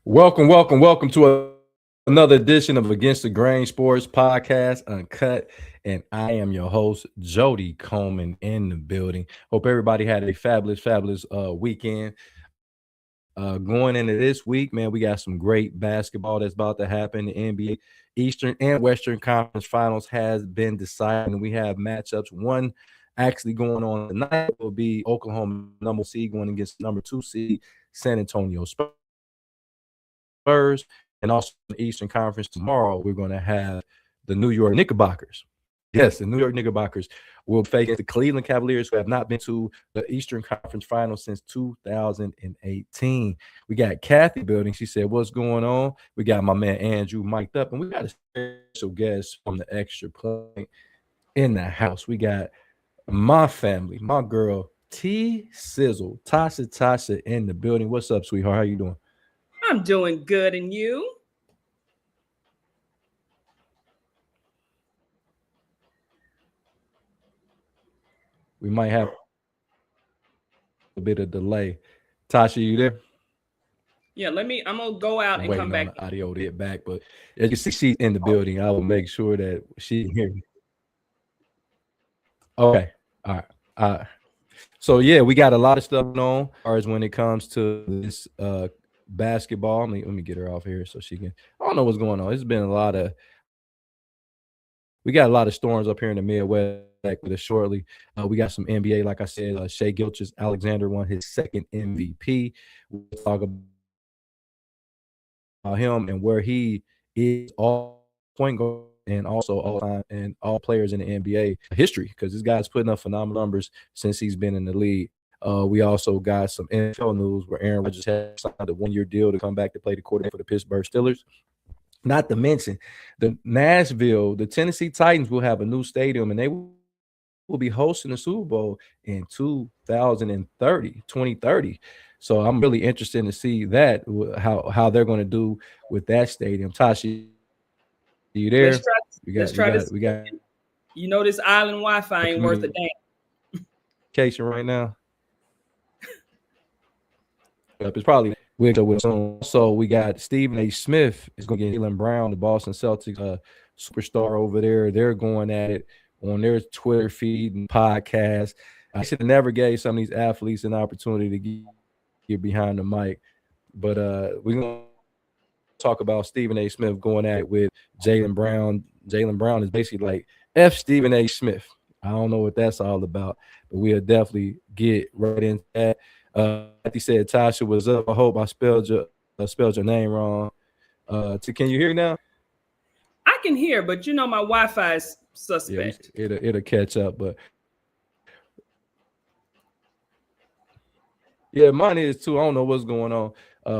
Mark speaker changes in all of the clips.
Speaker 1: Welcome to another edition of Against the Grain Sports Podcast, Uncut. And I am your host, Jody Coleman, in the building. Hope everybody had a fabulous weekend. Going into this week, man, we got some great basketball that's about to happen. The NBA Eastern and Western Conference Finals has been decided, and we have matchups. One actually going on tonight will be Oklahoma number seed going against number 2 seed San Antonio Spurs, and also in the Eastern Conference tomorrow, we're going to have the New York Knickerbockers. Yes, the New York Knickerbockers will face the Cleveland Cavaliers, who have not been to the Eastern Conference Finals since 2018. We got Kathy building. She said, "What's going on?" We got my man Andrew mic'd up, and we got a special guest from the Extra Point in the house. We got my family, my girl T Sizzle, Tasha in the building. What's up, sweetheart? How you doing?
Speaker 2: I'm doing good, and you?
Speaker 1: We might have a bit of delay. Tasha, you there?
Speaker 2: Yeah, I'm gonna go out
Speaker 1: I'm
Speaker 2: and come
Speaker 1: waiting on
Speaker 2: back.
Speaker 1: the audio to get back, but as you see, she's in the building. I will make sure that she can hear me. Okay. All right. So yeah, we got a lot of stuff on as far as when it comes to this basketball. Let me get her off here so she can. I don't know what's going on. It's been a lot of. We got a lot of storms up here in the Midwest. Back with us shortly. We got some NBA, like I said. Shea Gilgeous-Alexander won his second MVP. We'll talk about him and where he is all point guard and also all time and all players in the NBA history, because this guy's putting up phenomenal numbers since he's been in the league. We also got some NFL news where Aaron Rodgers has signed a 1-year deal to come back to play the quarterback for the Pittsburgh Steelers. Not to mention the Tennessee Titans will have a new stadium, and they will be hosting the Super Bowl in 2030. So I'm really interested to see that how they're going to do with that stadium. Tashi, you
Speaker 2: Let's
Speaker 1: there?
Speaker 2: try.
Speaker 1: We
Speaker 2: Let's
Speaker 1: got we
Speaker 2: try
Speaker 1: got
Speaker 2: this
Speaker 1: we got
Speaker 2: again. You know this island Wi-Fi ain't worth a damn.
Speaker 1: communication right now. It's probably we'll go with soon. So we got Stephen A. Smith is going to get Jaylen Brown, the Boston Celtics superstar over there. They're going at it on their Twitter feed and podcast. I should have never gave some of these athletes an opportunity to get behind the mic, but we're going to talk about Stephen A. Smith going at it with Jaylen Brown. Jaylen Brown is basically like F Stephen A. Smith. I don't know what that's all about, but we'll definitely get right into that. Like you said, Tasha was up. I hope I spelled your name wrong. Can you hear me now?
Speaker 2: I can hear, but you know my Wi-Fi is
Speaker 1: Yeah,
Speaker 2: suspect.
Speaker 1: it'll catch up. But yeah, mine is too. I don't know what's going on.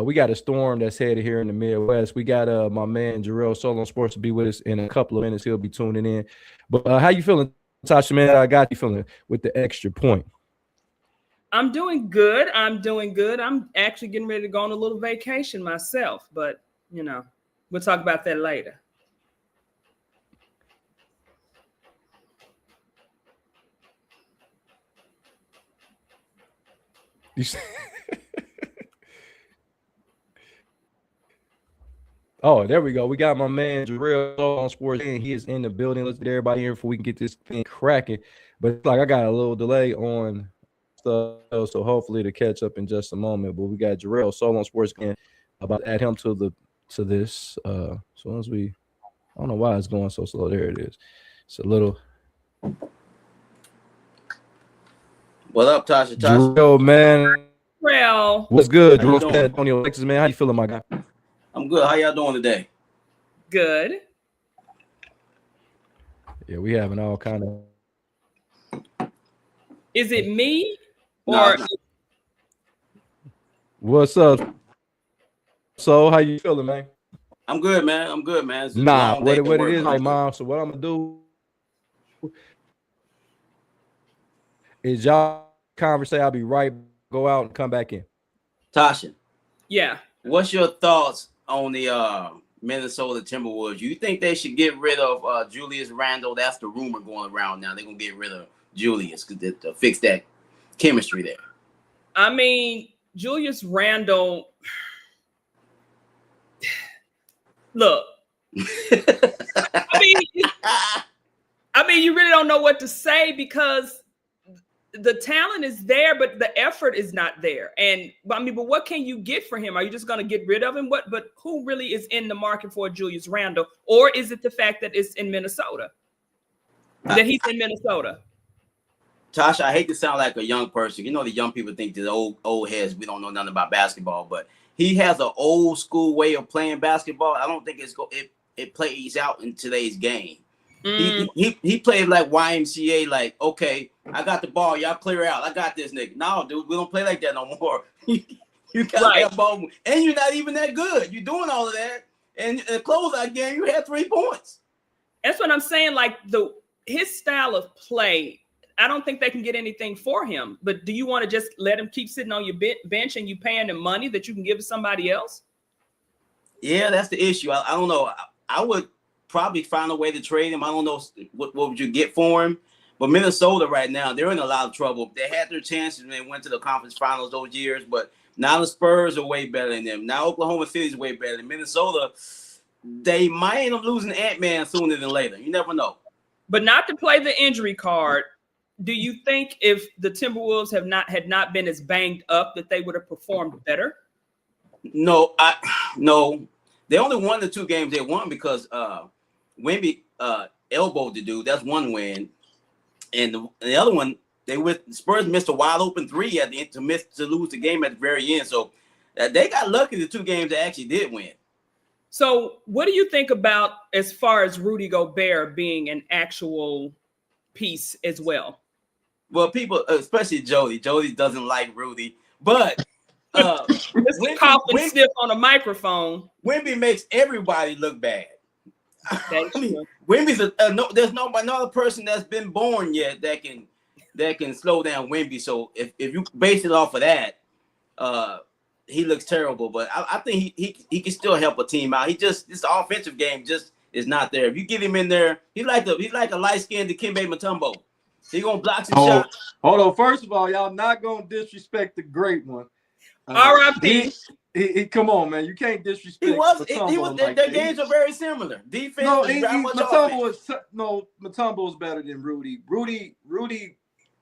Speaker 1: We got a storm that's headed here in the Midwest. We got my man Jarrell Solo Sports to be with us in a couple of minutes. He'll be tuning in. But how you feeling, Tasha? Man, I got you feeling with the extra point.
Speaker 2: I'm doing good. I'm actually getting ready to go on a little vacation myself, but we'll talk about that later.
Speaker 1: Oh, there we go. We got my man Jarrell on Sports, and he is in the building. Let's get everybody here before we can get this thing cracking. But it's like I got a little delay on stuff, so hopefully to catch up in just a moment. But we got Jarrell Solo on Sports again. About to add him to this. So as we, I don't know why it's going so slow. There it is. It's a little.
Speaker 3: What up, Tasha?
Speaker 1: Jarrell, man.
Speaker 2: Well,
Speaker 1: What's good, Jarrell? Antonio, Texas, man. How you feeling, my guy?
Speaker 3: I'm good. How y'all doing today?
Speaker 2: good.
Speaker 1: Yeah, we having all kind of.
Speaker 2: Is it me
Speaker 3: No,
Speaker 2: or
Speaker 1: What's up? So, how you feeling, man?
Speaker 3: I'm good, man. I'm good, man. It's a
Speaker 1: Nah,
Speaker 3: long day
Speaker 1: what
Speaker 3: at
Speaker 1: it
Speaker 3: work,
Speaker 1: is,
Speaker 3: but I'm
Speaker 1: like,
Speaker 3: good.
Speaker 1: mom. So what I'm gonna do is y'all conversate. I'll be right. Go out and come back in.
Speaker 3: Tasha,
Speaker 2: yeah?
Speaker 3: what's your thoughts on the Minnesota Timberwolves? You think they should get rid of Julius Randle? That's the rumor going around now. They're gonna get rid of Julius to fix that chemistry there.
Speaker 2: I mean, Julius Randle. Look, I mean, you really don't know what to say because the talent is there, but the effort is not there. And I mean, but what can you get for him? Are you just going to get rid of him? But who really is in the market for Julius Randle? Or is it the fact that it's in Minnesota? That he's in Minnesota?
Speaker 3: Tasha, I hate to sound like a young person. You know, the young people think the old heads, we don't know nothing about basketball, but he has an old school way of playing basketball. I don't think it plays out in today's game. He played like YMCA, like, okay, I got the ball, y'all clear out. I got this nigga. No, dude, we don't play like that no more. You got that ball, and you're not even that good. You're doing all of that, and the closeout game, you had 3 points.
Speaker 2: That's what I'm saying. Like his style of play, I don't think they can get anything for him. But do you want to just let him keep sitting on your bench and you paying him money that you can give to somebody else?
Speaker 3: Yeah, that's the issue. I don't know. I would probably find a way to trade him. I don't know what would you get for him. But Minnesota right now, they're in a lot of trouble. They had their chances when they went to the conference finals those years, but now the Spurs are way better than them. Now Oklahoma City is way better than Minnesota. They might end up losing Ant-Man sooner than later. You never know.
Speaker 2: But not to play the injury card, do you think if the Timberwolves had not been as banged up that they would have performed better?
Speaker 3: No, no. They only won the 2 games they won because Wemby elbowed the dude. That's one win. And the other one, Spurs missed a wide open 3 at the end to lose the game at the very end. So they got lucky the 2 games they actually did win.
Speaker 2: So what do you think about as far as Rudy Gobert being an actual piece as well?
Speaker 3: Well, people, especially Jody doesn't like Rudy, but
Speaker 2: Mr. Coughlin sniff on a microphone.
Speaker 3: Wemby makes everybody look bad. I mean, Wemby's there's no other person that's been born yet that can slow down Wemby. So if you base it off of that, he looks terrible. But I think he can still help a team out. This offensive game just is not there. If you get him in there, he's like a light-skinned Dikembe Mutombo. He gonna block some shots.
Speaker 1: Hold on. First of all, y'all not gonna disrespect the great one.
Speaker 2: R.I.P.
Speaker 1: Come on, man. You can't disrespect.
Speaker 3: Their games are very similar. Defense.
Speaker 1: Mutombo is better than Rudy. Rudy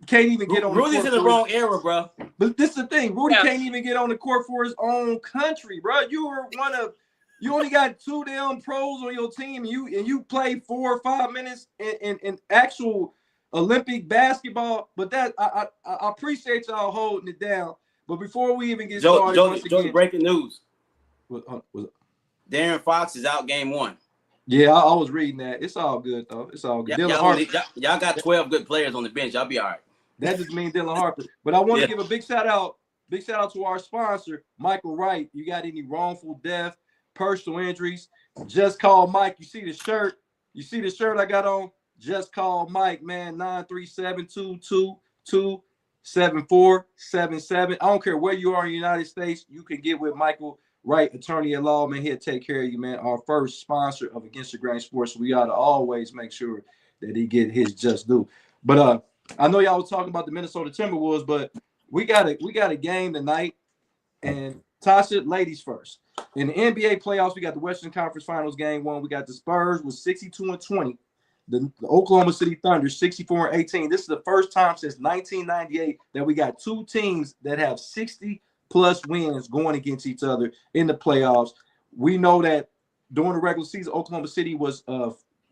Speaker 1: can't even get on.
Speaker 3: Rudy's in the wrong era, bro.
Speaker 1: But this is the thing. Rudy can't even get on the court for his own country, bro. You only got 2 damn pros on your team. You play 4 or 5 minutes in actual Olympic basketball. But that I appreciate y'all holding it down. But before we even get started,
Speaker 3: Joe, breaking news.
Speaker 1: What
Speaker 3: Darren Fox is out game 1.
Speaker 1: Yeah, I was reading that. It's all good though. It's all good.
Speaker 3: Y'all got 12 good players on the bench. Y'all be all right.
Speaker 1: That just means Dylan Harper. But I want to give a big shout out to our sponsor, Michael Wright. You got any wrongful death, personal injuries? Just call Mike. You see the shirt? I got on? Just call Mike, man. 937-222-7477. I don't care where you are in the United States. You can get with Michael Wright, attorney at law, man. He'll take care of you, man. Our first sponsor of Against the Grain Sports. We ought to always make sure that he get his just due. But I know y'all was talking about the Minnesota Timberwolves, but we got a game tonight. And Tasha, ladies first. In the NBA playoffs, we got the Western Conference Finals game 1. We got the Spurs with 62-20. The Oklahoma City Thunder 64-18. This is the first time since 1998 that we got 2 teams that have 60-plus wins going against each other in the playoffs. We know that during the regular season, Oklahoma City was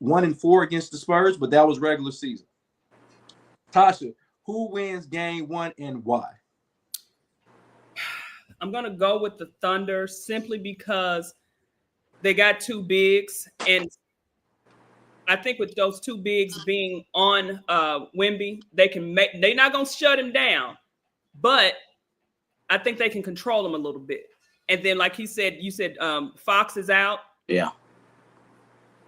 Speaker 1: 1-4 against the Spurs, but that was regular season. Tasha, who wins game 1 and why?
Speaker 2: I'm going to go with the Thunder simply because they got 2 bigs. And I think with those 2 bigs being on Wemby, they're not going to shut him down. But I think they can control him a little bit. And then, like you said Fox is out.
Speaker 3: Yeah.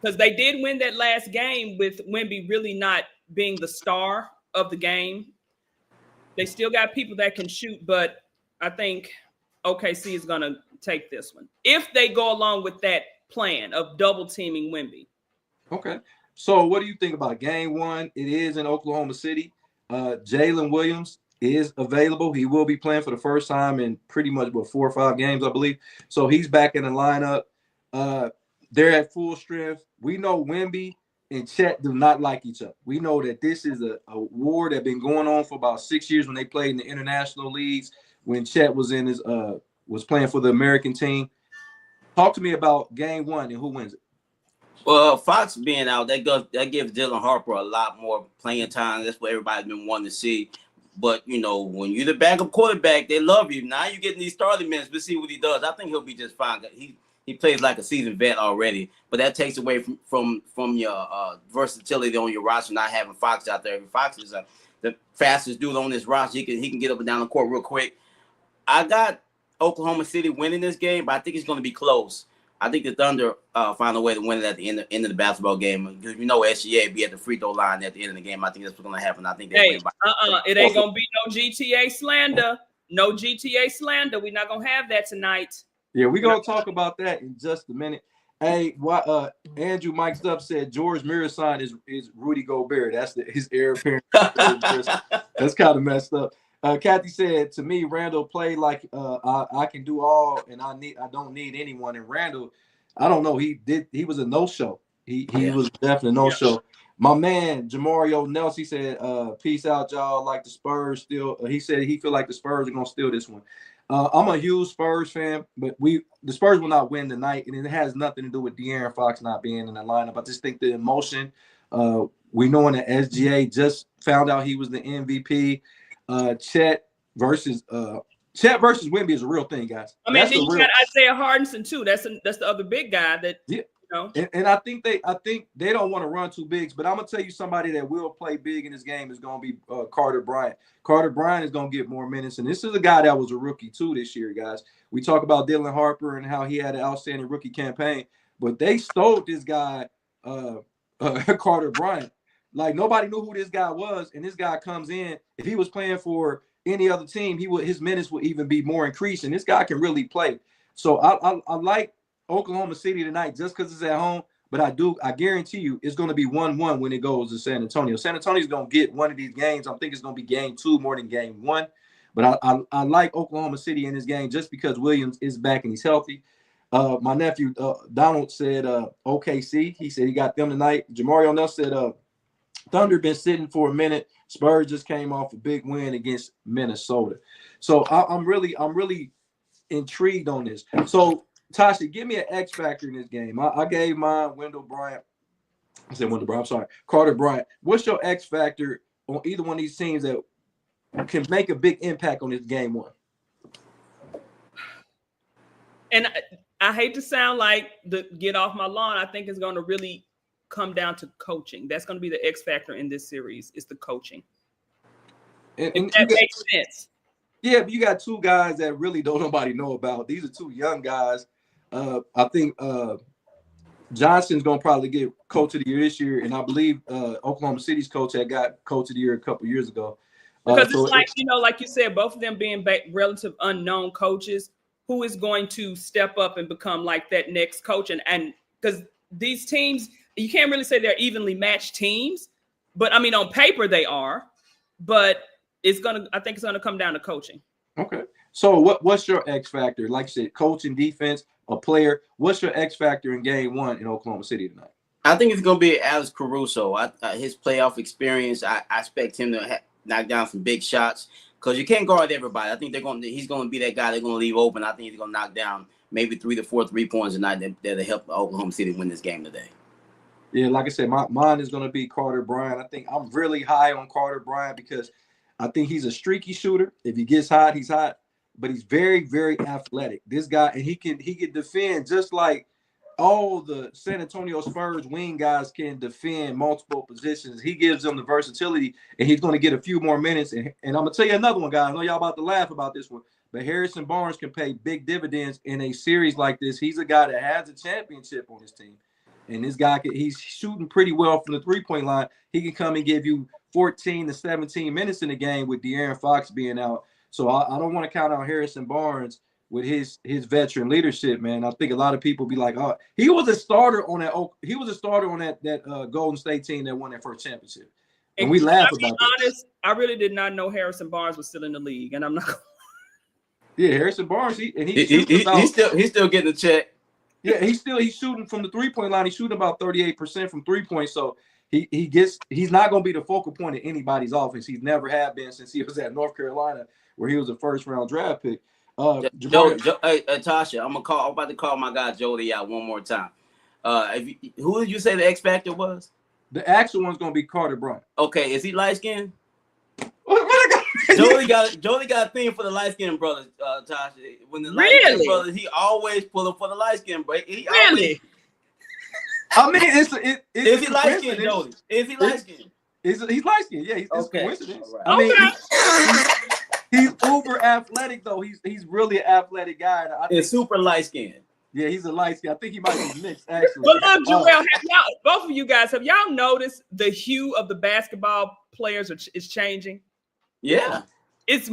Speaker 2: Because they did win that last game with Wemby really not being the star of the game. They still got people that can shoot, but I think OKC is going to take this one. If they go along with that plan of double teaming Wemby.
Speaker 1: Okay. So what do you think about game 1? It is in Oklahoma City. Jalen Williams is available. He will be playing for the first time in pretty much 4 or 5 games, I believe. So he's back in the lineup. they're at full strength. We know Wemby and Chet do not like each other. We know that this is a war that been going on for about 6 years when they played in the international leagues, when Chet was in his was playing for the American team. Talk to me about game one and who wins it.
Speaker 3: Well, Fox being out, that gives Dylan Harper a lot more playing time. That's what everybody's been wanting to see. But, you know, when you're the backup quarterback, they love you. Now you're getting these starting minutes. We'll see what he does. I think he'll be just fine. He plays like a seasoned vet already, but that takes away from your versatility on your roster, not having Fox out there. Fox is the fastest dude on this roster. He can get up and down the court real quick. I got Oklahoma City winning this game, but I think it's going to be close. I think the Thunder find a way to win it at the end of the basketball game. Because we know SGA be at the free throw line at the end of the game. I think that's what's going to happen. I think they win by.
Speaker 2: It ain't going to be no GTA slander. No GTA slander. We're not going to have that tonight.
Speaker 1: Yeah, we're going to talk about that in just a minute. Hey, Andrew Mike Stubb said George Mirasan is Rudy Gobert. That's his heir apparent. That's kind of messed up. Kathy said, to me, Randall played like I can do all, and I don't need anyone. And Randall, I don't know, he was a no-show. He was definitely a no-show. My man Jamario Nelson, he said, peace out, y'all. Like the Spurs still. He said he feel like the Spurs are gonna steal this one. I'm a huge Spurs fan, but the Spurs will not win tonight, and it has nothing to do with De'Aaron Fox not being in the lineup. I just think the emotion. We knowing that SGA just found out he was the MVP. Chet versus Wemby is a real thing, guys.
Speaker 2: I mean, then you got Isaiah Hardenson too. That's the other big guy that you know.
Speaker 1: And I think they don't want to run too big, but I'm gonna tell you somebody that will play big in this game is gonna be Carter Bryant. Carter Bryant is gonna get more minutes, and this is a guy that was a rookie too this year, guys. We talk about Dylan Harper and how he had an outstanding rookie campaign, but they stole this guy, Carter Bryant. Like nobody knew who this guy was, and this guy comes in. If he was playing for any other team, his minutes would even be more increased. And this guy can really play. So I like Oklahoma City tonight just because it's at home. But I guarantee you, it's going to be 1-1 when it goes to San Antonio. San Antonio's going to get one of these games. I think it's going to be game 2 more than game 1. But I like Oklahoma City in this game just because Williams is back and he's healthy. My nephew Donald said OKC. He said he got them tonight. Jamario Nelson said Thunder been sitting for a minute. Spurs just came off a big win against Minnesota. So I'm really intrigued on this. So Tasha, give me an X factor in this game. I gave mine Carter Bryant. What's your X factor on either one of these teams that can make a big impact on this game one?
Speaker 2: And I hate to sound like the get off my lawn. I think it's going to really come down to coaching. That's going to be the X factor in this series. Is the coaching. And that makes sense.
Speaker 1: Yeah, but you got two guys that really don't nobody know about. These are two young guys. I think Johnson's going to probably get coach of the year this year, and I believe Oklahoma City's coach had got coach of the year a couple years ago.
Speaker 2: Because it's like, like you said, both of them being relative unknown coaches, who is going to step up and become like that next coach? And because these teams, you can't really say they're evenly matched teams, but I mean, on paper they are, but I think it's gonna come down to coaching. Okay.
Speaker 1: So what's your X factor? Like you said, coaching, defense, a player. What's your X factor in game one in Oklahoma City tonight?
Speaker 3: I think it's gonna be Alex Caruso. His playoff experience, I expect him to knock down some big shots because you can't guard everybody. I think he's gonna be that guy they're gonna leave open. I think he's gonna knock down maybe 3 to 4 3-pointers tonight that'll help Oklahoma City win this game today.
Speaker 1: Yeah, like I said, mine is gonna be Carter Bryant. I think I'm really high on Carter Bryant because I think he's a streaky shooter. If he gets hot, he's hot. But he's very, very athletic. This guy, and he can defend just like all the San Antonio Spurs wing guys can defend multiple positions. He gives them the versatility, and he's going to get a few more minutes. And I'm going to tell you another one, guys. I know y'all about to laugh about this one, but Harrison Barnes can pay big dividends in a series like this. He's a guy that has a championship on his team. And this guy, he's shooting pretty well from the three-point line. He can come and give you 14 to 17 minutes in the game with De'Aaron Fox being out. So I don't want to count out Harrison Barnes with his veteran leadership, man. I think a lot of people be like, oh, he was a starter on that. He was a starter on that Golden State team that won that first championship. And we laugh about that. Honest,
Speaker 2: I really did not know Harrison Barnes was still in the league, and I'm not.
Speaker 1: Yeah, Harrison Barnes. He's
Speaker 3: still getting a check.
Speaker 1: Yeah, he's shooting from the 3-point line. He's shooting about 38% from 3-point. So he's not going to be the focal point of anybody's offense. He's never have been since he was at North Carolina, where he was a first-round draft pick.
Speaker 3: Hey, Tasha, I'm about to call my guy Jody out one more time. Who did you say the X factor was?
Speaker 1: The actual one's going to be Carter Bryant.
Speaker 3: Okay, is he light skinned? Jody got a thing for the light skinned brothers, Tasha. When the light skinned brothers, he always pull up for the light skinned bro.
Speaker 2: Really?
Speaker 1: I mean,
Speaker 3: is he light skinned, Jody? Is he light skinned?
Speaker 1: He's light skinned. Yeah, it's
Speaker 3: okay.
Speaker 1: Coincidence.
Speaker 3: Right.
Speaker 1: I mean, he's uber athletic though. He's really an athletic guy. And I think,
Speaker 3: super light skinned.
Speaker 1: Yeah, he's a light skin. I think he might be mixed actually.
Speaker 2: But look, Joel, both of you guys, have y'all noticed the hue of the basketball players is changing?
Speaker 3: Yeah.
Speaker 2: It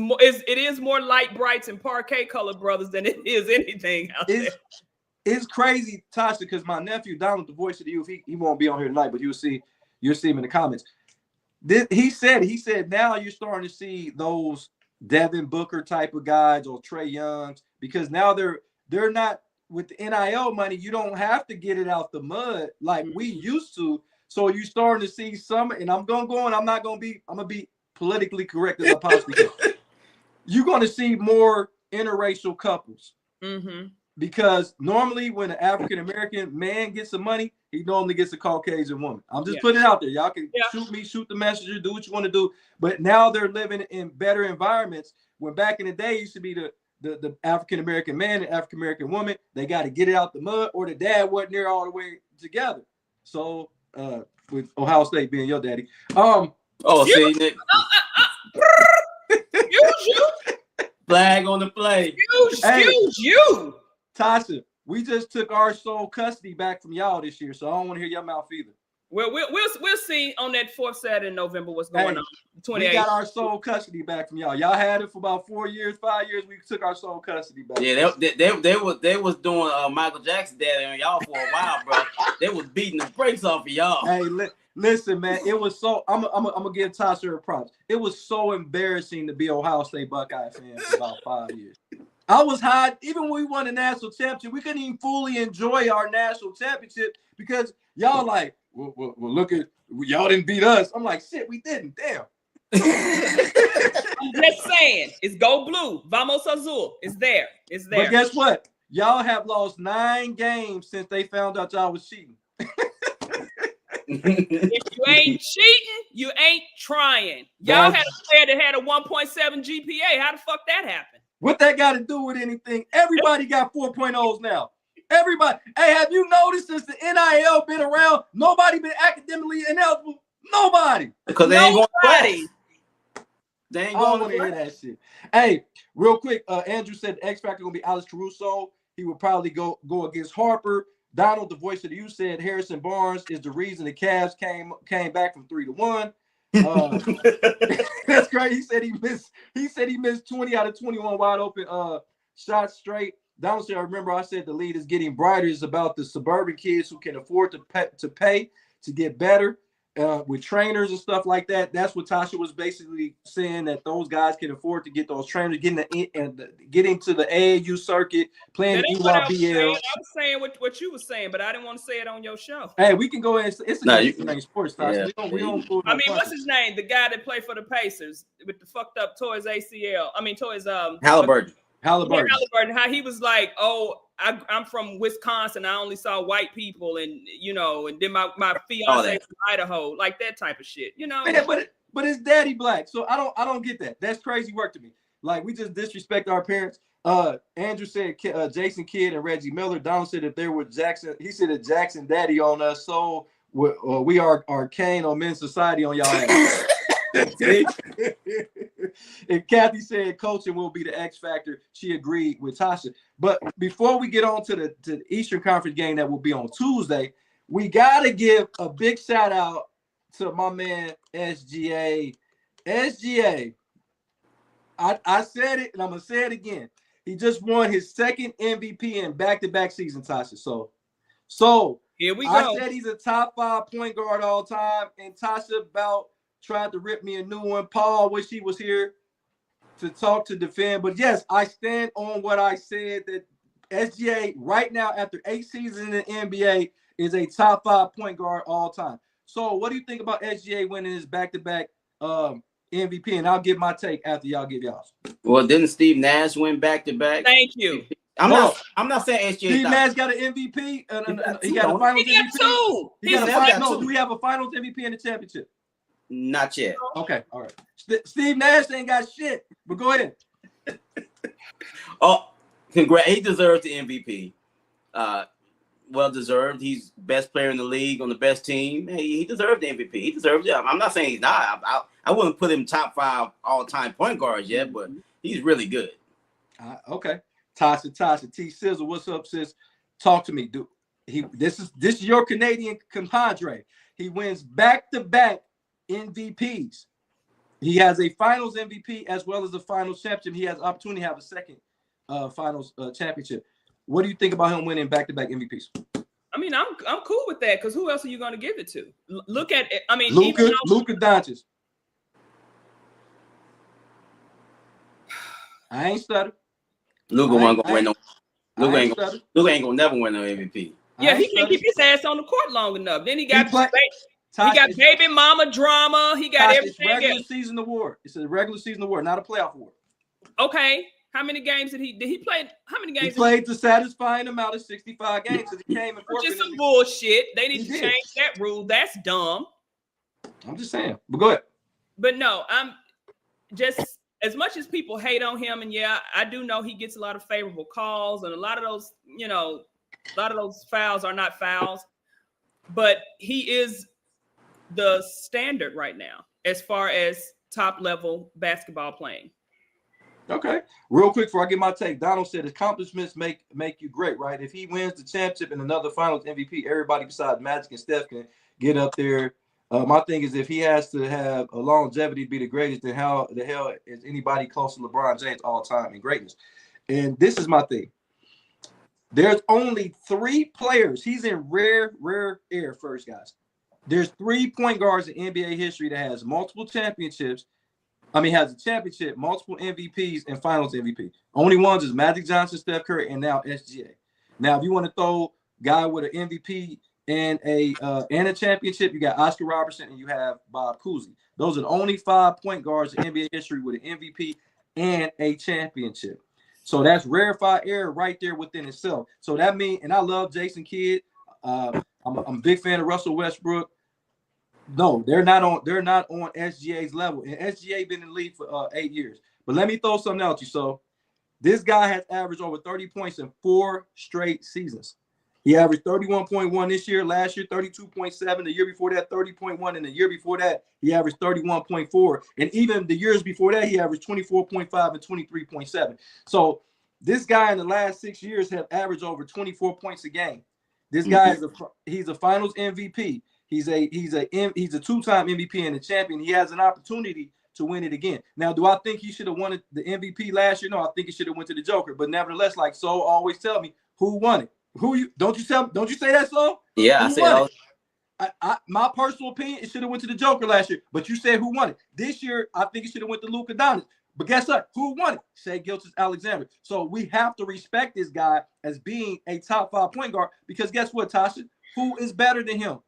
Speaker 2: is more light brights and parquet colored brothers than it is anything out there.
Speaker 1: It's crazy, Tasha, because my nephew Donald, the voice of the youth, he won't be on here tonight, but you'll see him in the comments. He said now you're starting to see those Devin Booker type of guys or Trae Youngs, because now they're not with the NIL money. You don't have to get it out the mud like we used to. So you're starting to see some, and I'm gonna go on. I'm gonna be politically correct as I possibly can. You're gonna see more interracial couples.
Speaker 2: Mm-hmm.
Speaker 1: Because normally when an African American man gets some money, he normally gets a Caucasian woman. I'm just putting it out there. Y'all can shoot the messenger, do what you want to do. But now they're living in better environments. When back in the day, it used to be the African American man and African American woman. They got to get it out the mud, or the dad wasn't there all the way together. So with Ohio State being your daddy,
Speaker 3: see, Nick. Flag on the play.
Speaker 2: Excuse you.
Speaker 1: Tasha, we just took our sole custody back from y'all this year, so I don't want to hear your mouth either.
Speaker 2: Well, we'll see on that fourth Saturday in November what's going on. 28.
Speaker 1: We got our sole custody back from y'all. Y'all had it for about 4 years, 5 years. We took our sole custody back.
Speaker 3: Yeah, they was doing Michael Jackson daddy on y'all for a while, bro. They was beating the brakes off of y'all.
Speaker 1: Hey, listen, man, it was so. I'm gonna give Tasha her props. It was so embarrassing to be Ohio State Buckeye fan for about 5 years. I was high. Even when we won the national championship, we couldn't even fully enjoy our national championship because y'all like, well, look at y'all didn't beat us. I'm like, shit, we didn't. Damn.
Speaker 2: I'm just saying, it's go blue. Vamos azul. It's there. It's there.
Speaker 1: But guess what? Y'all have lost 9 games since they found out y'all was cheating.
Speaker 2: If you ain't cheating, you ain't trying. Y'all had a player that had a 1.7 GPA. How the fuck that happened?
Speaker 1: What that got to do with anything? Everybody got 4.0s now. Everybody. Hey, have you noticed since the NIL been around, nobody been academically ineligible? Nobody.
Speaker 3: Because they ain't going to play.
Speaker 1: They ain't going to hear that shit. Hey, real quick, Andrew said the X Factor going to be Alex Caruso. He would probably go against Harper. Donald, the voice of the youth, said Harrison Barnes is the reason the Cavs came back from 3-1. That's great. He said he missed 20 out of 21 wide open shots straight. Donald said, I remember I said the lead is getting brighter. It's about the suburban kids who can afford to pay to get better with trainers and stuff like that. That's what Tasha was basically saying, that those guys can afford to get those trainers, getting to the AAU circuit, playing the EYBL.
Speaker 2: I was saying what you were saying, but I didn't want to say it on your show.
Speaker 1: Hey, we can go ahead. It's a sports, Tasha.
Speaker 3: Yeah.
Speaker 1: We don't pull.
Speaker 2: I mean, what's his name? The guy that played for the Pacers with the fucked up toys ACL. I mean, toys
Speaker 3: Halliburton.
Speaker 2: Halliburton. How he was like, oh, I'm from Wisconsin. I only saw white people, and then my fiance from Idaho, like that type of shit.
Speaker 1: Man, but it's daddy black, so I don't get that. That's crazy work to me. Like, we just disrespect our parents. Andrew said Jason Kidd and Reggie Miller. Donald said if there were Jackson, he said a Jackson daddy on us, so we are Kane on Men's Society on y'all ass. And Kathy said coaching will be the X factor. She agreed with Tasha. But before we get on to the Eastern Conference game that will be on Tuesday, we got to give a big shout out to my man SGA. SGA, I said it and I'm going to say it again. He just won his second MVP in back-to-back season, Tasha. So
Speaker 2: here we go.
Speaker 1: I said he's a top 5 point guard all time, and Tasha about tried to rip me a new one. Paul, wish he was here to talk to defend. But yes, I stand on what I said, that
Speaker 4: SGA right now after 8 seasons in the NBA is a top 5 point guard all time. So what do you think about SGA winning his back-to-back MVP? And I'll give my take after y'all give y'all's.
Speaker 3: Well, didn't Steve Nash win back-to-back?
Speaker 2: Thank you.
Speaker 3: I'm not saying SGA.
Speaker 4: Steve Nash got an MVP. He got a Finals MVP.
Speaker 2: Two.
Speaker 4: Do we have a Finals MVP in the championship?
Speaker 3: Not yet.
Speaker 4: Okay, all right. Steve Nash ain't got shit, but go ahead.
Speaker 3: Oh, congrats! He deserves the MVP. Well deserved. He's best player in the league on the best team. Hey, he deserved the MVP. He deserves it. I'm not saying he's not. I wouldn't put him top 5 all-time point guards yet, but he's really good.
Speaker 4: Okay. Tasha, T Sizzle, what's up, sis? Talk to me, dude. This is your Canadian compadre. He wins back-to-back MVPs. He has a Finals MVP as well as a Finals championship. He has opportunity to have a second Finals championship. What do you think about him winning back-to-back MVPs?
Speaker 2: I mean, I'm cool with that because who else are you going to give it to? Look at it. I mean,
Speaker 4: Luka Doncic. I ain't stutter.
Speaker 3: Luka ain't gonna win no. Luka ain't gonna never win no MVP.
Speaker 2: Yeah, he can't keep his ass on the court long enough. Then he got baby mama drama. He got everything.
Speaker 4: Regular season award. It's a regular season award, not a playoff award.
Speaker 2: Okay. How many games did he play? How many games?
Speaker 4: He played the satisfying amount of 65 games because he came in.
Speaker 2: Which is some bullshit. They need to change that rule. That's dumb.
Speaker 4: I'm just saying. But go ahead.
Speaker 2: But no, I'm just as much as people hate on him, and yeah, I do know he gets a lot of favorable calls, and a lot of those fouls are not fouls. But he is the standard right now as far as top level basketball playing.
Speaker 4: Okay. Real quick before I get my take, Donald said accomplishments make you great, right? If he wins the championship and another Finals MVP, everybody besides Magic and Steph can get up there. My thing is if he has to have a longevity to be the greatest, then how the hell is anybody close to LeBron James all time in greatness? And this is my thing. There's only 3 players. He's in rare air first, guys. There's 3 point guards in NBA history that has multiple championships. Has a championship, multiple MVPs, and Finals MVP. Only ones is Magic Johnson, Steph Curry, and now SGA. Now, if you want to throw a guy with an MVP and a championship, you got Oscar Robertson and you have Bob Cousy. Those are the only 5 point guards in NBA history with an MVP and a championship. So that's rarefied air right there within itself. So that means, and I love Jason Kidd. I'm a big fan of Russell Westbrook. No, they're not on SGA's level. And SGA been in the league for 8 years. But let me throw something out to you. So this guy has averaged over 30 points in 4 straight seasons. He averaged 31.1 this year, last year 32.7, the year before that 30.1, and the year before that he averaged 31.4. And even the years before that he averaged 24.5 and 23.7. So this guy in the last 6 years have averaged over 24 points a game. This guy he's a Finals MVP. He's a 2-time MVP and a champion. He has an opportunity to win it again. Now, do I think he should have won the MVP last year? No, I think he should have went to the Joker. But nevertheless, like So always tell me who won it. Don't you say that, So?
Speaker 3: Yeah, I said
Speaker 4: it? My personal opinion, it should have went to the Joker last year. But you said who won it? This year, I think it should have went to Luka Doncic. But guess what? Who won it? Shai Gilgeous-Alexander. So we have to respect this guy as being a top 5 point guard because guess what, Tasha? Who is better than him?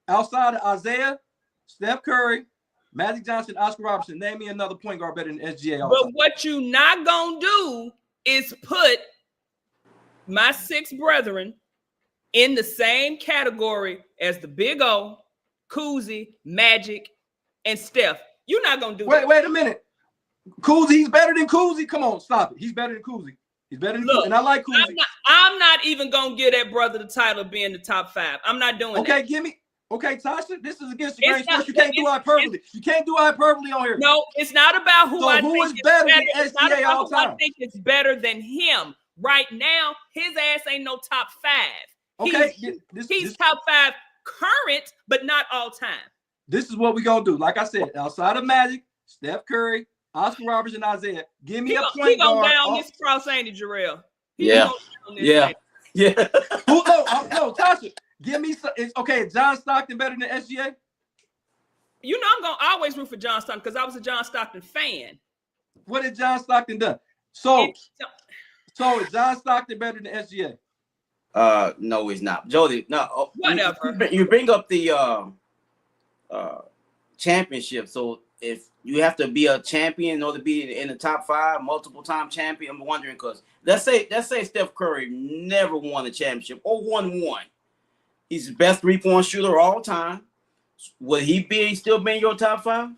Speaker 4: Outside of Isaiah, Steph Curry, Magic Johnson, Oscar Robertson, name me another point guard better than SGA.
Speaker 2: But what you not gonna do is put my 6 brethren in the same category as the Big O, Cousy, Magic, and Steph. You're not gonna do that.
Speaker 4: Wait a minute. He's better than Cousy. Come on, stop it. He's better than Cousy. He's better than Cousy. And I like Cousy.
Speaker 2: I'm not even gonna give that brother the title of being the top 5. I'm not doing that.
Speaker 4: Okay, Tasha, this is against the grain sports. You can't do hyperbole. You can't do hyperbole on here.
Speaker 2: No, it's not about who I think is better than
Speaker 4: SGA all time.
Speaker 2: I think it's better than him. Right now, his ass ain't no top 5.
Speaker 4: Okay,
Speaker 2: he's top 5 current, but not all time.
Speaker 4: This is what we're going to do. Like I said, outside of Magic, Steph Curry, Oscar Robertson, and Isaiah, give me a point guard.
Speaker 2: He going to down this cross, ain't he, Jarrell?
Speaker 3: Yeah.
Speaker 4: No, Tasha. Give me some. Is John Stockton better than SGA?
Speaker 2: You know I'm gonna always root for John Stockton because I was a John Stockton fan.
Speaker 4: What did John Stockton done? So So is John Stockton better than SGA?
Speaker 3: No, he's not. Jody, no.
Speaker 2: Whatever.
Speaker 3: You bring up the championship. So if you have to be a champion in order to be in the top 5, multiple time champion, I'm wondering because let's say Steph Curry never won a championship or won one. He's the best 3-point shooter of all time. Would he still be in your top 5?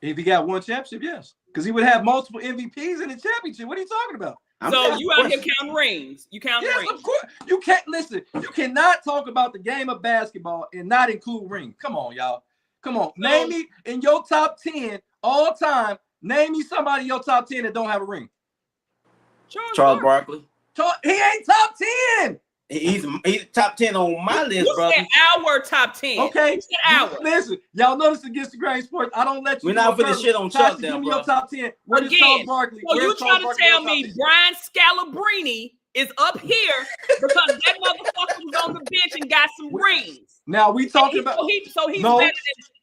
Speaker 4: If he got one championship, yes. Because he would have multiple MVPs in the championship. What are you talking about?
Speaker 2: So you out here counting rings. You count rings.
Speaker 4: Yes, of course. You can't listen. You cannot talk about the game of basketball and not include rings. Come on, y'all. Come on. Name me in your top 10 all time. Name me somebody in your top 10 that don't have a ring.
Speaker 3: Charles Barkley.
Speaker 4: He ain't top 10.
Speaker 3: He's top 10 on my list,
Speaker 2: You
Speaker 3: brother.
Speaker 2: said our top 10.
Speaker 4: Okay.
Speaker 2: You said our.
Speaker 4: Listen, y'all notice against the grain sports. I don't let you.
Speaker 3: We're not for the shit on Chuck
Speaker 4: Tasha,
Speaker 3: then,
Speaker 4: give me
Speaker 3: bro.
Speaker 4: your top 10. Where is Charles Barkley?
Speaker 2: So you trying to
Speaker 4: Barkley
Speaker 2: tell
Speaker 4: on
Speaker 2: me
Speaker 4: top 10?
Speaker 2: Brian Scalabrine is up here because that motherfucker was on the bench and got some rings?
Speaker 4: Now we talking about.
Speaker 2: So he's
Speaker 4: No.
Speaker 2: better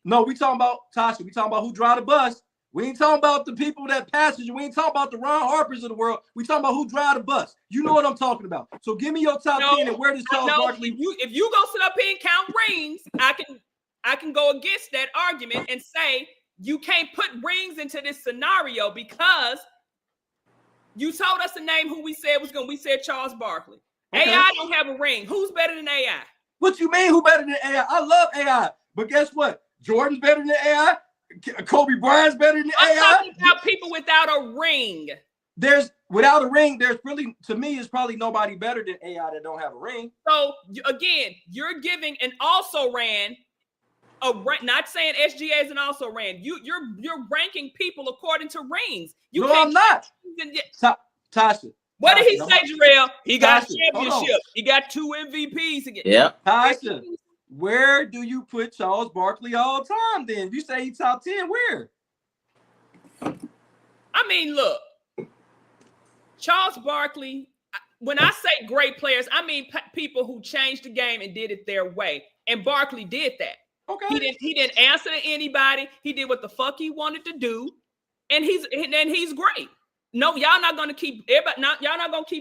Speaker 4: No, we talking about Tasha. We talking about who drive the bus. We ain't talking about the people that passenger. We ain't talking about the Ron Harpers of the world. We talking about who drive the bus. You know what I'm talking about. So give me your top 10 and where does Charles Barkley?
Speaker 2: If you go sit up here and count rings, I can go against that argument and say you can't put rings into this scenario because you told us to name who we said was going. We said Charles Barkley.
Speaker 4: Okay.
Speaker 2: AI don't have a ring. Who's better than AI?
Speaker 4: What you mean? Who better than AI? I love AI, but guess what? Jordan's better than AI. Kobe Bryant's better than
Speaker 2: I'm
Speaker 4: AI.
Speaker 2: talking about people without a ring.
Speaker 4: Without a ring, there's really, to me, is probably nobody better than AI that don't have a ring.
Speaker 2: So again, you're giving an also ran not saying SGA is an also ran. You're ranking people according to rings.
Speaker 4: No, I'm not. Tasha.
Speaker 2: What did he say, Jarrell? He got
Speaker 4: Tasha,
Speaker 2: championship. He got 2 MVPs again.
Speaker 3: Yeah.
Speaker 4: Tasha, where do you put Charles Barkley all time then? You say he's top 10, where?
Speaker 2: I mean, look, Charles Barkley, when I say great players, I mean people who changed the game and did it their way. And Barkley did that.
Speaker 4: Okay.
Speaker 2: He didn't answer to anybody. He did what the fuck he wanted to do. And he's great. No, y'all not gonna keep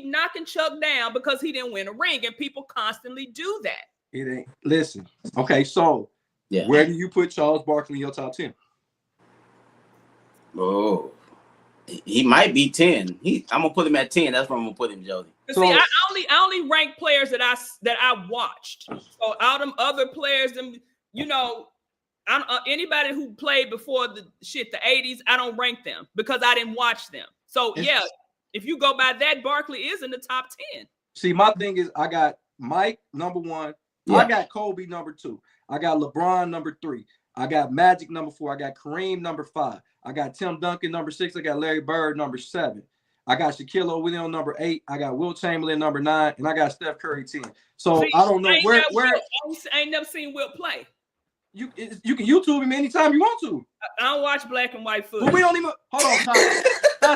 Speaker 2: knocking Chuck down because he didn't win a ring, and people constantly do that.
Speaker 4: It ain't. Listen. Okay, so where do you put Charles Barkley in your top 10?
Speaker 3: Oh, he might be 10. I'm gonna put him at 10. That's where I'm gonna put him, Jody.
Speaker 2: So, see, I only rank players that I watched. So all them other players, anybody who played before the 80s, I don't rank them because I didn't watch them. So yeah, if you go by that, Barkley is in the top 10.
Speaker 4: See, my thing is I got Mike number 1. Yeah. I got Kobe number 2. I got LeBron number 3. I got Magic number 4. I got Kareem number 5. I got Tim Duncan number 6. I got Larry Bird number 7. I got Shaquille O'Neal number 8. I got Wilt Chamberlain number 9, and I got Steph Curry 10. So I don't know where.
Speaker 2: I ain't never seen Wilt play.
Speaker 4: You can YouTube him anytime you want to.
Speaker 2: I don't watch black and white footage.
Speaker 4: But we don't even hold on.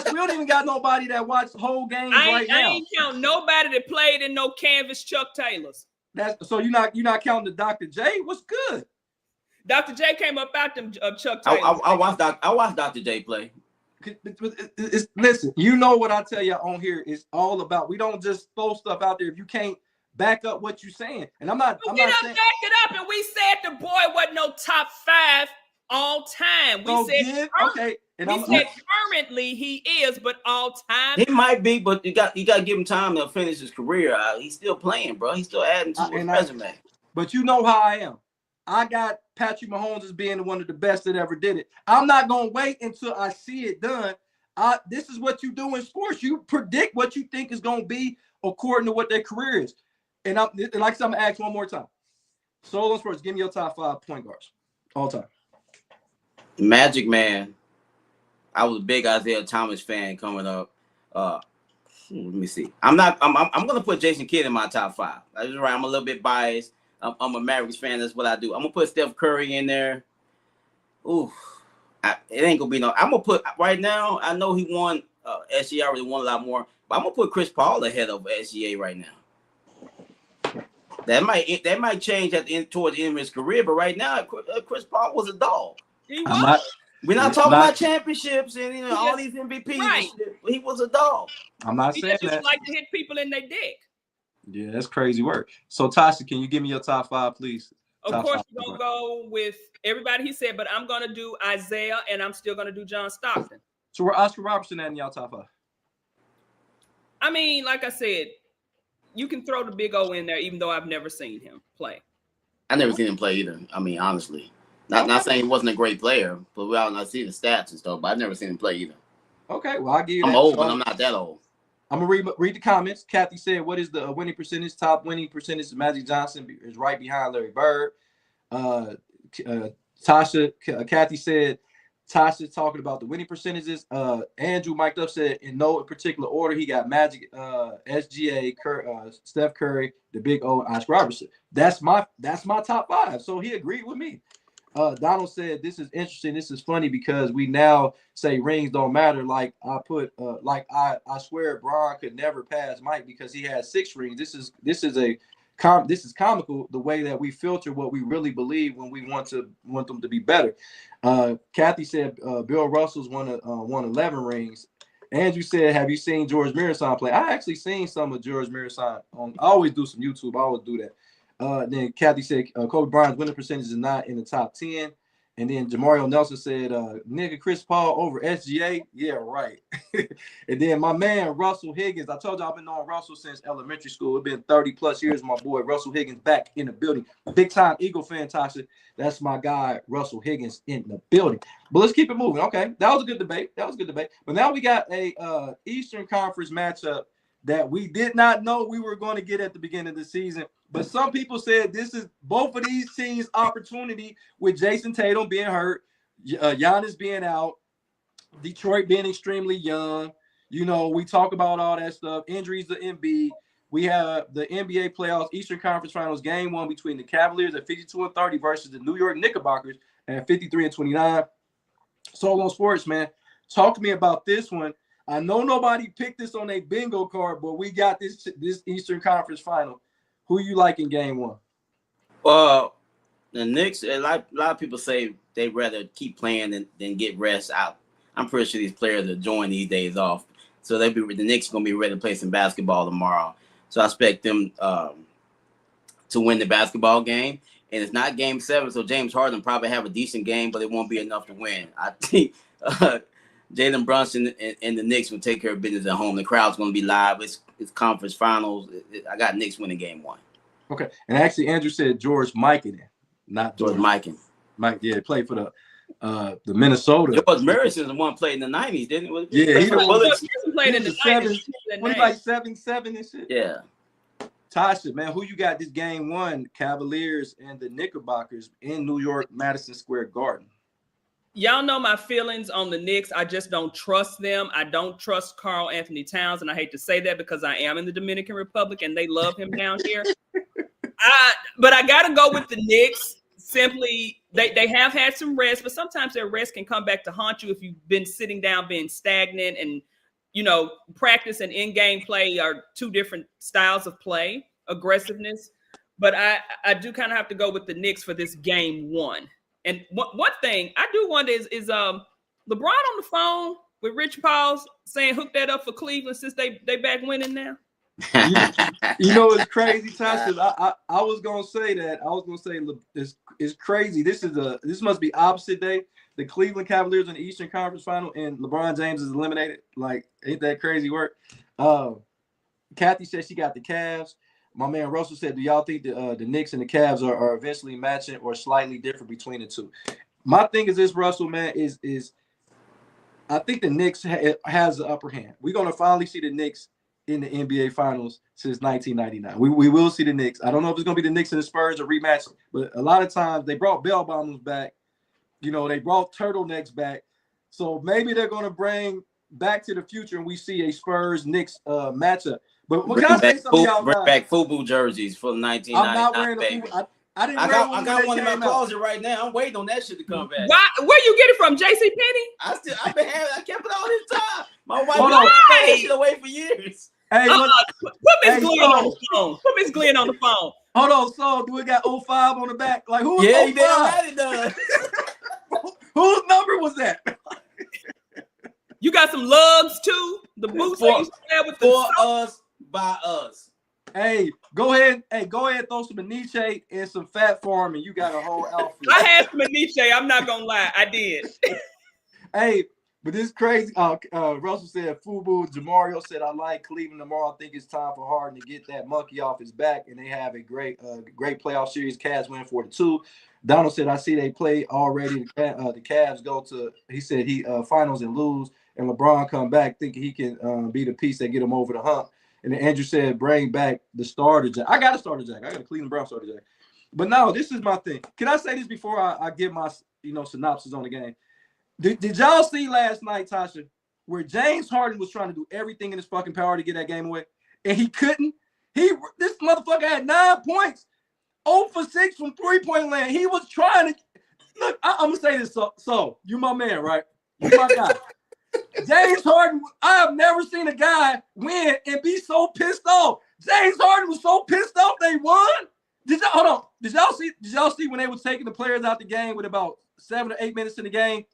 Speaker 4: We don't even got nobody that watched whole games right now.
Speaker 2: I ain't count nobody that played in no canvas Chuck Taylors.
Speaker 4: So you're not counting the Dr. J. What's good?
Speaker 2: Dr. J came up out them Chuck Taylors.
Speaker 3: I watched Dr. J play.
Speaker 4: Listen, you know what I tell you on here is all about. We don't just throw stuff out there if you can't back up what you're saying. And I'm not saying
Speaker 2: back it up, and we said the boy wasn't no top 5 all time. We said currently he is, but all time
Speaker 3: he might be, but you got to give him time to finish his career. He's still playing, bro. He's still adding to his resume.
Speaker 4: But you know how I am. I got Patrick Mahomes as being one of the best that ever did it. I'm not gonna wait until I see it done. This is what you do in sports. You predict what you think is gonna be according to what their career is. And like I said, I'm gonna ask one more time. Solo Sports, give me your top 5 point guards all time.
Speaker 3: Magic Man. I was a big Isaiah Thomas fan coming up. Let me see. I'm gonna put Jason Kidd in my top 5. That's right. I'm a little bit biased. I'm a Mavericks fan. That's what I do. I'm gonna put Steph Curry in there. Ooh, it ain't gonna be no. I'm gonna put right now. I know he won. SGA already won a lot more, but I'm gonna put Chris Paul ahead of SGA right now. That might change towards the end of his career, but right now Chris Paul was a dog. We're not talking about championships and all these MVPs.
Speaker 2: Right.
Speaker 3: He was a dog.
Speaker 4: I'm not saying
Speaker 2: just
Speaker 4: that.
Speaker 2: like to hit people in their dick.
Speaker 4: Yeah, that's crazy work. So Tasha, can you give me your top 5, please?
Speaker 2: Of course, you're gonna go with everybody he said, but I'm gonna do Isaiah, and I'm still gonna do John Stockton.
Speaker 4: So we're Oscar Robertson in y'all top 5.
Speaker 2: I mean, like I said, you can throw the big O in there, even though I've never seen him play.
Speaker 3: I never seen him play either. I mean, honestly, not saying he wasn't a great player, but I see the stats and stuff. But I've never seen him play either.
Speaker 4: Okay, well I'll give you.
Speaker 3: I'm old, but I'm not that old.
Speaker 4: I'm gonna read the comments. Kathy said, "What is the winning percentage? Top winning percentage? Magic Johnson is right behind Larry Bird." Kathy said, "Tasha talking about the winning percentages." Andrew mic'd up said, "In no particular order, he got Magic, SGA, Steph Curry, the Big O, and Oscar Robertson. That's my top 5." So he agreed with me. Donald said, "This is interesting. This is funny because we now say rings don't matter. Like I swear Bron could never pass Mike because he has 6 rings. This is comical the way that we filter what we really believe when we want them to be better." Kathy said Bill Russell's won 11 rings. Andrew said, "Have you seen George Mirasan play?" I actually seen some of George Mirasan. I always do some YouTube. I always do that. Then Kathy said Kobe Bryant's winning percentage is not in the top 10. And then Jamario Nelson said, "Nigga, Chris Paul over SGA." Yeah, right. And then my man Russell Higgins. I told you I've been knowing Russell since elementary school. It's been 30 plus years. My boy Russell Higgins back in the building. Big time Eagle fan, Tasha. That's my guy Russell Higgins in the building. But let's keep it moving. Okay, that was a good debate. But now we got a Eastern Conference matchup that we did not know we were going to get at the beginning of the season. But some people said this is both of these teams' opportunity with Jason Tatum being hurt, Giannis being out, Detroit being extremely young. We talk about all that stuff. Injuries to Embiid. We have the NBA playoffs, Eastern Conference Finals, game 1 between the Cavaliers at 52-30 versus the New York Knickerbockers at 53-29. Solo Sports, man. Talk to me about this one. I know nobody picked this on a bingo card, but we got this Eastern Conference Final. Who you like in game 1?
Speaker 3: Well, the Knicks, a lot of people say they'd rather keep playing than get rest out. I'm pretty sure these players are enjoying these days off. So the Knicks are going to be ready to play some basketball tomorrow. So I expect them to win the basketball game. And it's not game 7, so James Harden probably have a decent game, but it won't be enough to win. I think Jalen Brunson and the Knicks will take care of business at home. The crowd's going to be live. It's conference finals. I got Knicks winning game 1.
Speaker 4: Okay. And actually, Andrew said George Mikan, not
Speaker 3: George Mikan.
Speaker 4: Mike, yeah, he played for the Minnesota.
Speaker 3: George Morrison's the one played in the 90s, didn't he?
Speaker 4: Yeah, he
Speaker 2: played in the 90s.
Speaker 4: What, like 7-7 and shit?
Speaker 3: Yeah.
Speaker 4: Tasha, man, who you got this game 1? Cavaliers and the Knickerbockers in New York, Madison Square Garden.
Speaker 2: Y'all know my feelings on the Knicks. I just don't trust them. I don't trust Karl Anthony Towns, and I hate to say that because I am in the Dominican Republic and they love him down here. But I got to go with the Knicks. Simply, they have had some rest, but sometimes their rest can come back to haunt you if you've been sitting down, being stagnant, and practice and in-game play are 2 different styles of play, aggressiveness. But I do kind of have to go with the Knicks for this game 1. And one thing I do wonder is LeBron on the phone with Rich Paul saying hook that up for Cleveland since they back winning now?
Speaker 4: It's crazy, Tasha. I was gonna say that. I was gonna say it's crazy. This must be opposite day. The Cleveland Cavaliers in the Eastern Conference Final and LeBron James is eliminated. Like, ain't that crazy work? Kathy said she got the Cavs. My man Russell said, "Do y'all think the Knicks and the Cavs are eventually matching or slightly different between the 2?" My thing is this, Russell, man, is I think the Knicks has the upper hand. We're gonna finally see the Knicks in the NBA Finals since 1999. We will see the Knicks. I don't know if it's gonna be the Knicks and the Spurs or rematch, but a lot of times they brought bell bottoms back. They brought turtlenecks back. So maybe they're gonna bring Back to the Future and we see a Spurs Knicks matchup. But
Speaker 3: bring back FUBU jerseys for 1999. I'm not wearing a FUBU. I got one in my closet right now. I'm waiting on that shit to come back.
Speaker 2: Where you get it from? JC Penney?
Speaker 3: I kept it all this time. My wife put that shit away for years.
Speaker 4: Hey,
Speaker 2: put Miss Glenn on the phone. Put Miss Glenn on the phone.
Speaker 4: Hold on, so do we got 05 on the back? Like who?
Speaker 3: Yeah, he damn right it does.
Speaker 4: Whose number was that?
Speaker 2: You got some lugs too. The boots they used to have with the
Speaker 3: For us, by us.
Speaker 4: Hey, go ahead. Hey, go ahead. Throw some Aniche and some Fat Farm, and you got a whole outfit.
Speaker 2: I had some Aniche. I'm not gonna lie, I did.
Speaker 4: Hey, but this crazy. Russell said, "Fubu." Jamario said, "I like Cleveland tomorrow. I think it's time for Harden to get that monkey off his back, and they have a great playoff series. Cavs win 4-2." Donald said, "I see they play already. The Cavs go to." He said he finals and lose, and LeBron come back thinking he can be the piece that get him over the hump. And then Andrew said, "Bring back the starter jack." I got a starter jack. I got a Cleveland Brown starter jack. But no, this is my thing. Can I say this before I give my synopsis on the game? Did y'all see last night, Tasha, where James Harden was trying to do everything in his fucking power to get that game away, and he couldn't? This motherfucker had 9 points, 0 for 6 from 3-point land. He was trying to look. I'm gonna say this. So you my man, right? You my guy. James Harden, I have never seen a guy win and be so pissed off. James Harden was so pissed off they won. Hold on. Did y'all see when they were taking the players out the game with about 7 or 8 minutes in the game,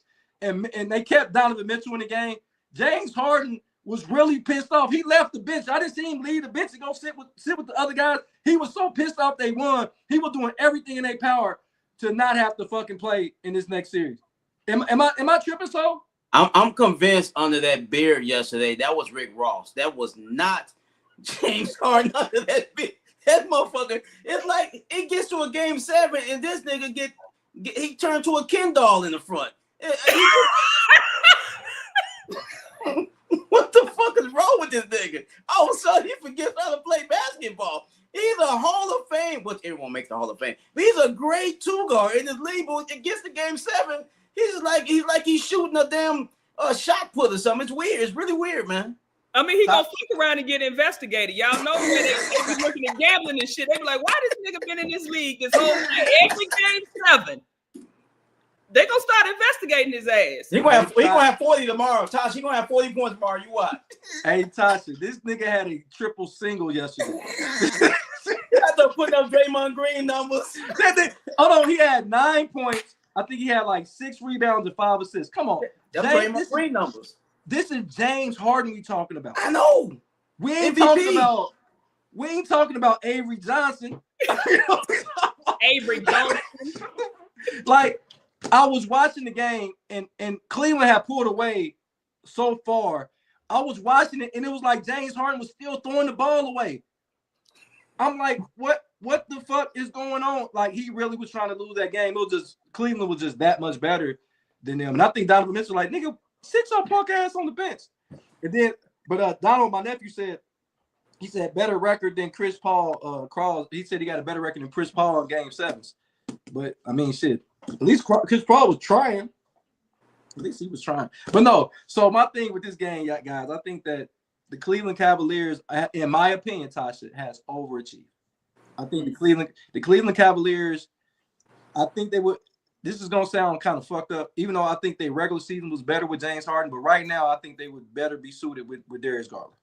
Speaker 4: and they kept Donovan Mitchell in the game? James Harden was really pissed off. He left the bench. I didn't see him leave the bench and go sit with the other guys. He was so pissed off they won. He was doing everything in their power to not have to fucking play in this next series. Am I tripping so?
Speaker 3: I'm convinced under that beard yesterday, that was Rick Ross. That was not James Harden under that beard. That motherfucker, it's like it gets to a game 7 and this nigga he turned to a Ken doll in the front. What the fuck is wrong with this nigga? All of a sudden he forgets how to play basketball. He's a Hall of Fame, which everyone makes the Hall of Fame, but he's a great 2-guard in this league. But it gets to game 7. He's shooting a damn shot put or something. It's weird. It's really weird, man.
Speaker 2: I mean, he gonna fuck around and get investigated. Y'all know when they be looking at gambling and shit. They be like, "Why this nigga been in this league this whole time? Every game 7." They gonna start investigating his ass.
Speaker 3: He gonna have 40 tomorrow. Tosh, he gonna have 40 points tomorrow. You what?
Speaker 4: Hey, Tasha, this nigga had a triple single yesterday.
Speaker 3: After putting up Draymond Green numbers.
Speaker 4: Hold on, he had 9 points. I think he had like 6 rebounds and 5 assists. Come on.
Speaker 3: That's Draymond Green numbers.
Speaker 4: This is James Harden we talking about.
Speaker 3: I know.
Speaker 4: We ain't talking about Avery Johnson.
Speaker 2: Avery Johnson.
Speaker 4: Like, I was watching the game and Cleveland had pulled away so far. I was watching it and it was like James Harden was still throwing the ball away. I'm like, what the fuck is going on? Like, he really was trying to lose that game. It was just Cleveland was just that much better than them. And I think Donovan Mitchell like, nigga, sit your punk ass on the bench. And then, but Donald, my nephew said, he said better record than Chris Paul. He said he got a better record than Chris Paul in game 7s. But I mean, shit. At least Chris Paul was trying. At least he was trying. But no. So my thing with this game, guys, I think that the Cleveland Cavaliers, in my opinion, Tasha, has overachieved. I think the Cleveland Cavaliers, I think they would. This is gonna sound kind of fucked up, even though I think their regular season was better with James Harden. But right now, I think they would better be suited with Darius Garland.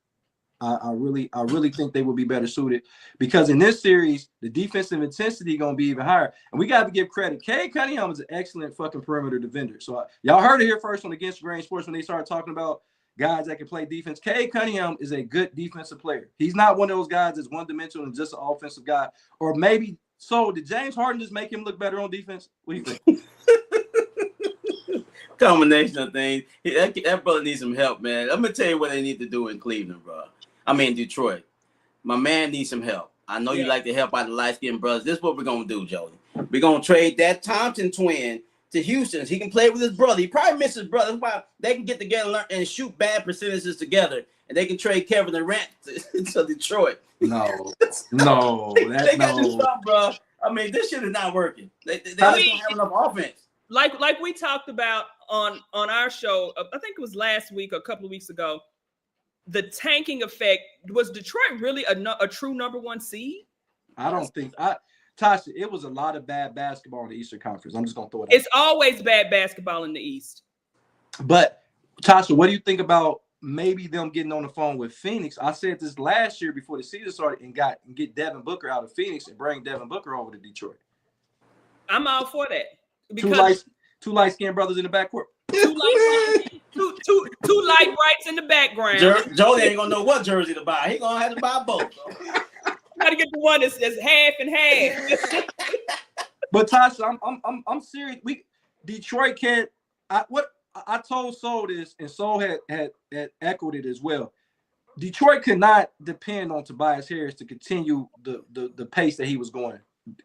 Speaker 4: I really think they would be better suited because in this series, the defensive intensity gonna be even higher. And we got to give credit. Cade Cunningham is an excellent fucking perimeter defender. So y'all heard it here first on Against the Grain Sports when they started talking about guys that can play defense. Cade Cunningham is a good defensive player. He's not one of those guys that's one-dimensional and just an offensive guy. Or maybe so. Did James Harden just make him look better on defense? What do you think?
Speaker 3: Combination of things. That brother needs some help, man. I'm gonna tell you what they need to do in Cleveland, bro. I mean, Detroit. My man needs some help. I know you like to help out the light-skinned brothers. This is what we're going to do, Jody. We're going to trade that Thompson twin to Houston. He can play with his brother. He probably misses his brother. That's why they can get together and shoot bad percentages together. And they can trade Kevin Durant to Detroit.
Speaker 4: No.
Speaker 3: They got to stop, bro. I mean, this shit is not working. They just don't have enough offense.
Speaker 2: Like we talked about on our show, I think it was last week or a couple of weeks ago, the tanking effect. Was Detroit really a true number 1 seed?
Speaker 4: I don't think. Tasha, it was a lot of bad basketball in the Eastern Conference. I'm just going to throw it out.
Speaker 2: It's always bad basketball in the East.
Speaker 4: But, Tasha, what do you think about maybe them getting on the phone with Phoenix? I said this last year before the season started and get Devin Booker out of Phoenix and bring Devin Booker over to Detroit. I'm
Speaker 2: all for that. Because
Speaker 4: two light-skinned brothers in the backcourt.
Speaker 2: Two in the background.
Speaker 3: Jody ain't gonna know what jersey to buy. He gonna have to buy both.
Speaker 2: Got to get the one that's half and half.
Speaker 4: But Tasha, I'm serious. Detroit can't. I told Soul this, and Soul had echoed it as well. Detroit could not depend on Tobias Harris to continue the pace that he was going.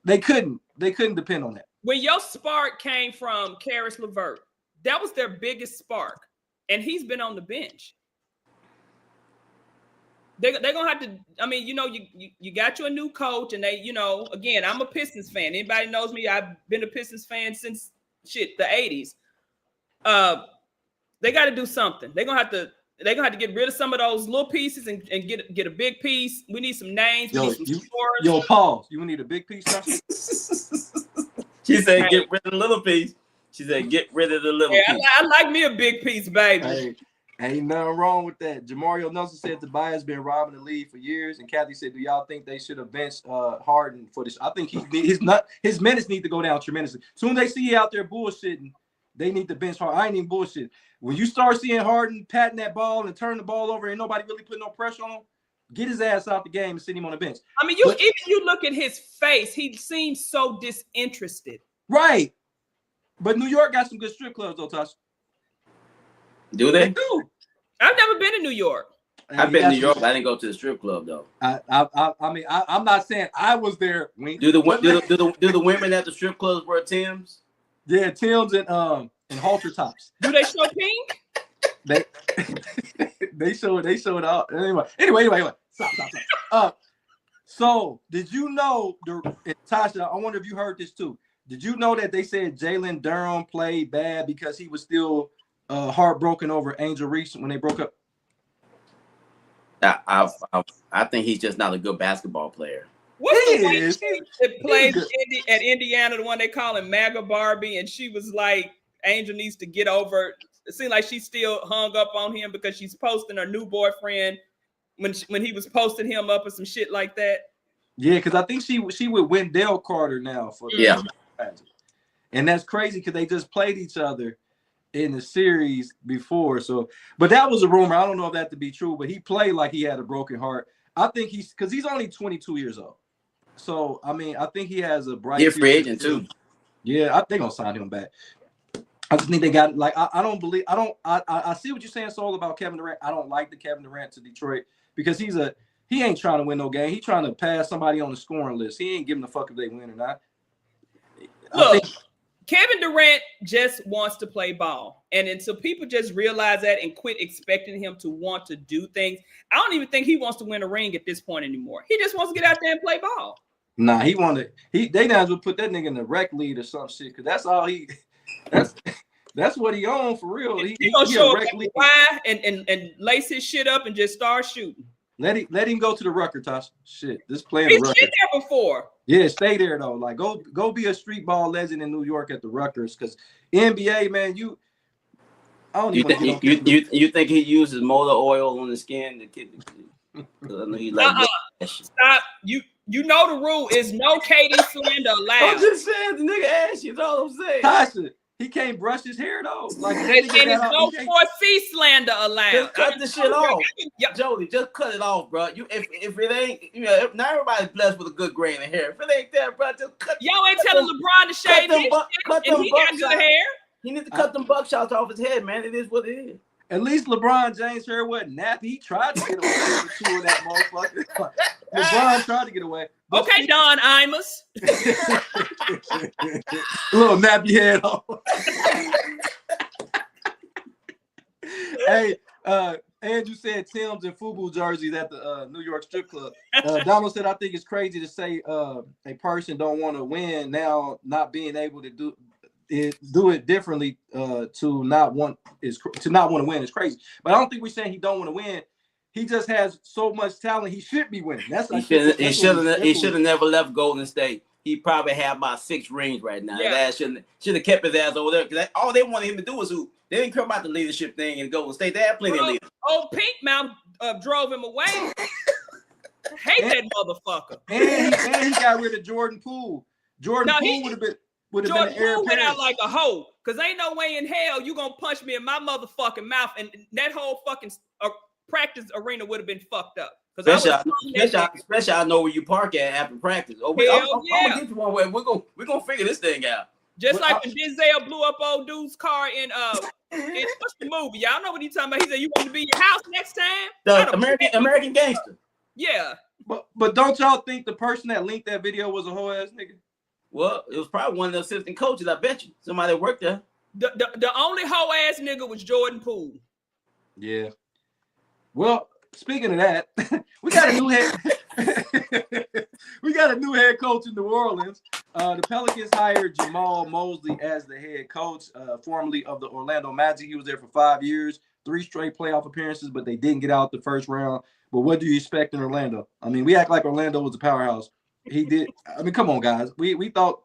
Speaker 4: They couldn't depend on that.
Speaker 2: When your spark came from Karis LeVert, that was their biggest spark, and he's been on the bench. They're gonna have to. I mean, you got you a new coach, and they, again, I'm a Pistons fan. Anybody knows me? I've been a Pistons fan since the 80s. They got to do something. They're gonna have to get rid of some of those little pieces and get a big piece. We need some names. We need some scores.
Speaker 4: Pause. You need a big piece.
Speaker 3: She said, "Get rid of the little piece." She said, "Get rid of the little piece."
Speaker 2: I like me a big piece, baby.
Speaker 4: Hey, ain't nothing wrong with that. Jamario Nelson said Tobias been robbing the league for years, and Kathy said, "Do y'all think they should have benched Harden for this?" I think his minutes need to go down tremendously. Soon they see he out there bullshitting, they need to bench Harden. I ain't even bullshit. When you start seeing Harden patting that ball and turn the ball over, and nobody really putting no pressure on him, get his ass out the game and sit him on the bench.
Speaker 2: I mean, even you look at his face, he seems so disinterested.
Speaker 4: Right. But New York got some good strip clubs, though, Tasha.
Speaker 3: Do they?
Speaker 4: They do.
Speaker 2: I've never been to New York.
Speaker 3: I've been to New York, but I didn't go to the strip club though.
Speaker 4: I mean, I'm not saying I was there.
Speaker 3: Do the women at the strip clubs wear Timbs?
Speaker 4: Yeah, Timbs and halter tops.
Speaker 2: Do they show pink?
Speaker 4: They showed out. Anyway. Stop. So did you know, Tasha? I wonder if you heard this too. Did you know that they said Jalen Durham played bad because he was still heartbroken over Angel Reese when they broke up?
Speaker 3: I think he's just not a good basketball player.
Speaker 2: What's the one that plays at Indiana, the one they call him MAGA Barbie, and she was like, Angel needs to get over. It seemed like she still hung up on him because she's posting her new boyfriend when he was posting him up or some shit like that.
Speaker 4: Yeah, because I think she with Wendell Carter now for and that's crazy because they just played each other in the series before. So, but that was a rumor. I don't know if that to be true, but he played like he had a broken heart. I think he's only 22 years old. So I mean, I think he has a bright.
Speaker 3: He's a free agent too.
Speaker 4: Yeah, I think I'll sign him back. I just think they got like I see what you're saying, Soul, about Kevin Durant. I don't like the Kevin Durant to Detroit because he ain't trying to win no game. He's trying to pass somebody on the scoring list. He ain't giving a fuck if they win or not.
Speaker 2: Look, Kevin Durant just wants to play ball. And until people just realize that and quit expecting him to want to do things, I don't even think he wants to win a ring at this point anymore. He just wants to get out there and play ball.
Speaker 4: Nah, they now would put that nigga in the rec lead or some shit because that's all that's what he on for real. He
Speaker 2: gonna show up and lace his shit up and just start shooting.
Speaker 4: Let him go to the Rucker, Tasha. Shit, this playing
Speaker 2: He's
Speaker 4: the Rucker.
Speaker 2: been there before.
Speaker 4: Yeah, stay there though. Like go be a street ball legend in New York at the Ruckers because NBA, man, you
Speaker 3: think he uses motor oil on the skin to keep
Speaker 2: Stop. You know the rule is no KD slander allowed.
Speaker 3: I'm just saying the nigga ass you, all I'm saying.
Speaker 4: Tasha, he can't brush his hair though. Like
Speaker 2: and it's no 4C slander allowed.
Speaker 3: Just cut the shit off. Jody, just cut it off, bro. If it ain't, not everybody's blessed with a good grain of hair. If it ain't there, bro, just cut.
Speaker 2: Y'all ain't telling LeBron to shave his shit, and he got good hair.
Speaker 3: He needs to cut them buckshots off his head, man. It is what it is.
Speaker 4: At least LeBron James' hair wasn't nappy. He tried to get away with two of that motherfucker. LeBron tried to get away.
Speaker 2: Okay, Don Imus.
Speaker 4: Little nappy head on. Hey, Andrew said Tim's and FUBU jerseys at the New York strip club. Donald said, I think it's crazy to say a person don't want to win now, not being able to do it differently to not want to win is crazy. But I don't think we're saying he don't want to win. He just has so much talent. He should be winning. He should
Speaker 3: have never left Golden State. He probably have about 6 rings right now.
Speaker 2: Yeah.
Speaker 3: That should have kept his ass over there because all they wanted him to do was hoop. They didn't care about the leadership thing in Golden State. They had plenty of leaders.
Speaker 2: Old Pink Mouth drove him away. Hate that motherfucker.
Speaker 4: And he got rid of Jordan Poole. Poole would have been. would have
Speaker 2: Jordan
Speaker 4: been an heir
Speaker 2: Poole went out
Speaker 4: apparent.
Speaker 2: like a hoe, because ain't no way in hell you gonna punch me in my motherfucking mouth, and that whole fucking practice arena would have been fucked up.
Speaker 3: Especially I know where you park at after practice. Oh, I'm gonna get you one way. We're gonna figure this thing out.
Speaker 2: Just like when Denzel blew up old dude's car in what's the movie? Y'all know what he's talking about. He said, "You want to be in your house next time?"
Speaker 3: The American Gangster.
Speaker 2: Yeah.
Speaker 4: But don't y'all think the person that linked that video was a whole ass nigga?
Speaker 3: Well, it was probably one of the assistant coaches. I bet you somebody that worked there.
Speaker 2: The only hoe ass nigga was Jordan Poole.
Speaker 4: Yeah. Well, speaking of that, we got a new head. We got a new head coach in New Orleans. The Pelicans hired Jamal Mosley as the head coach, formerly of the Orlando Magic. He was there for 5 years, 3 straight playoff appearances, but they didn't get out the first round. But what do you expect in Orlando? I mean, we act like Orlando was a powerhouse. He did. I mean, come on, guys. We thought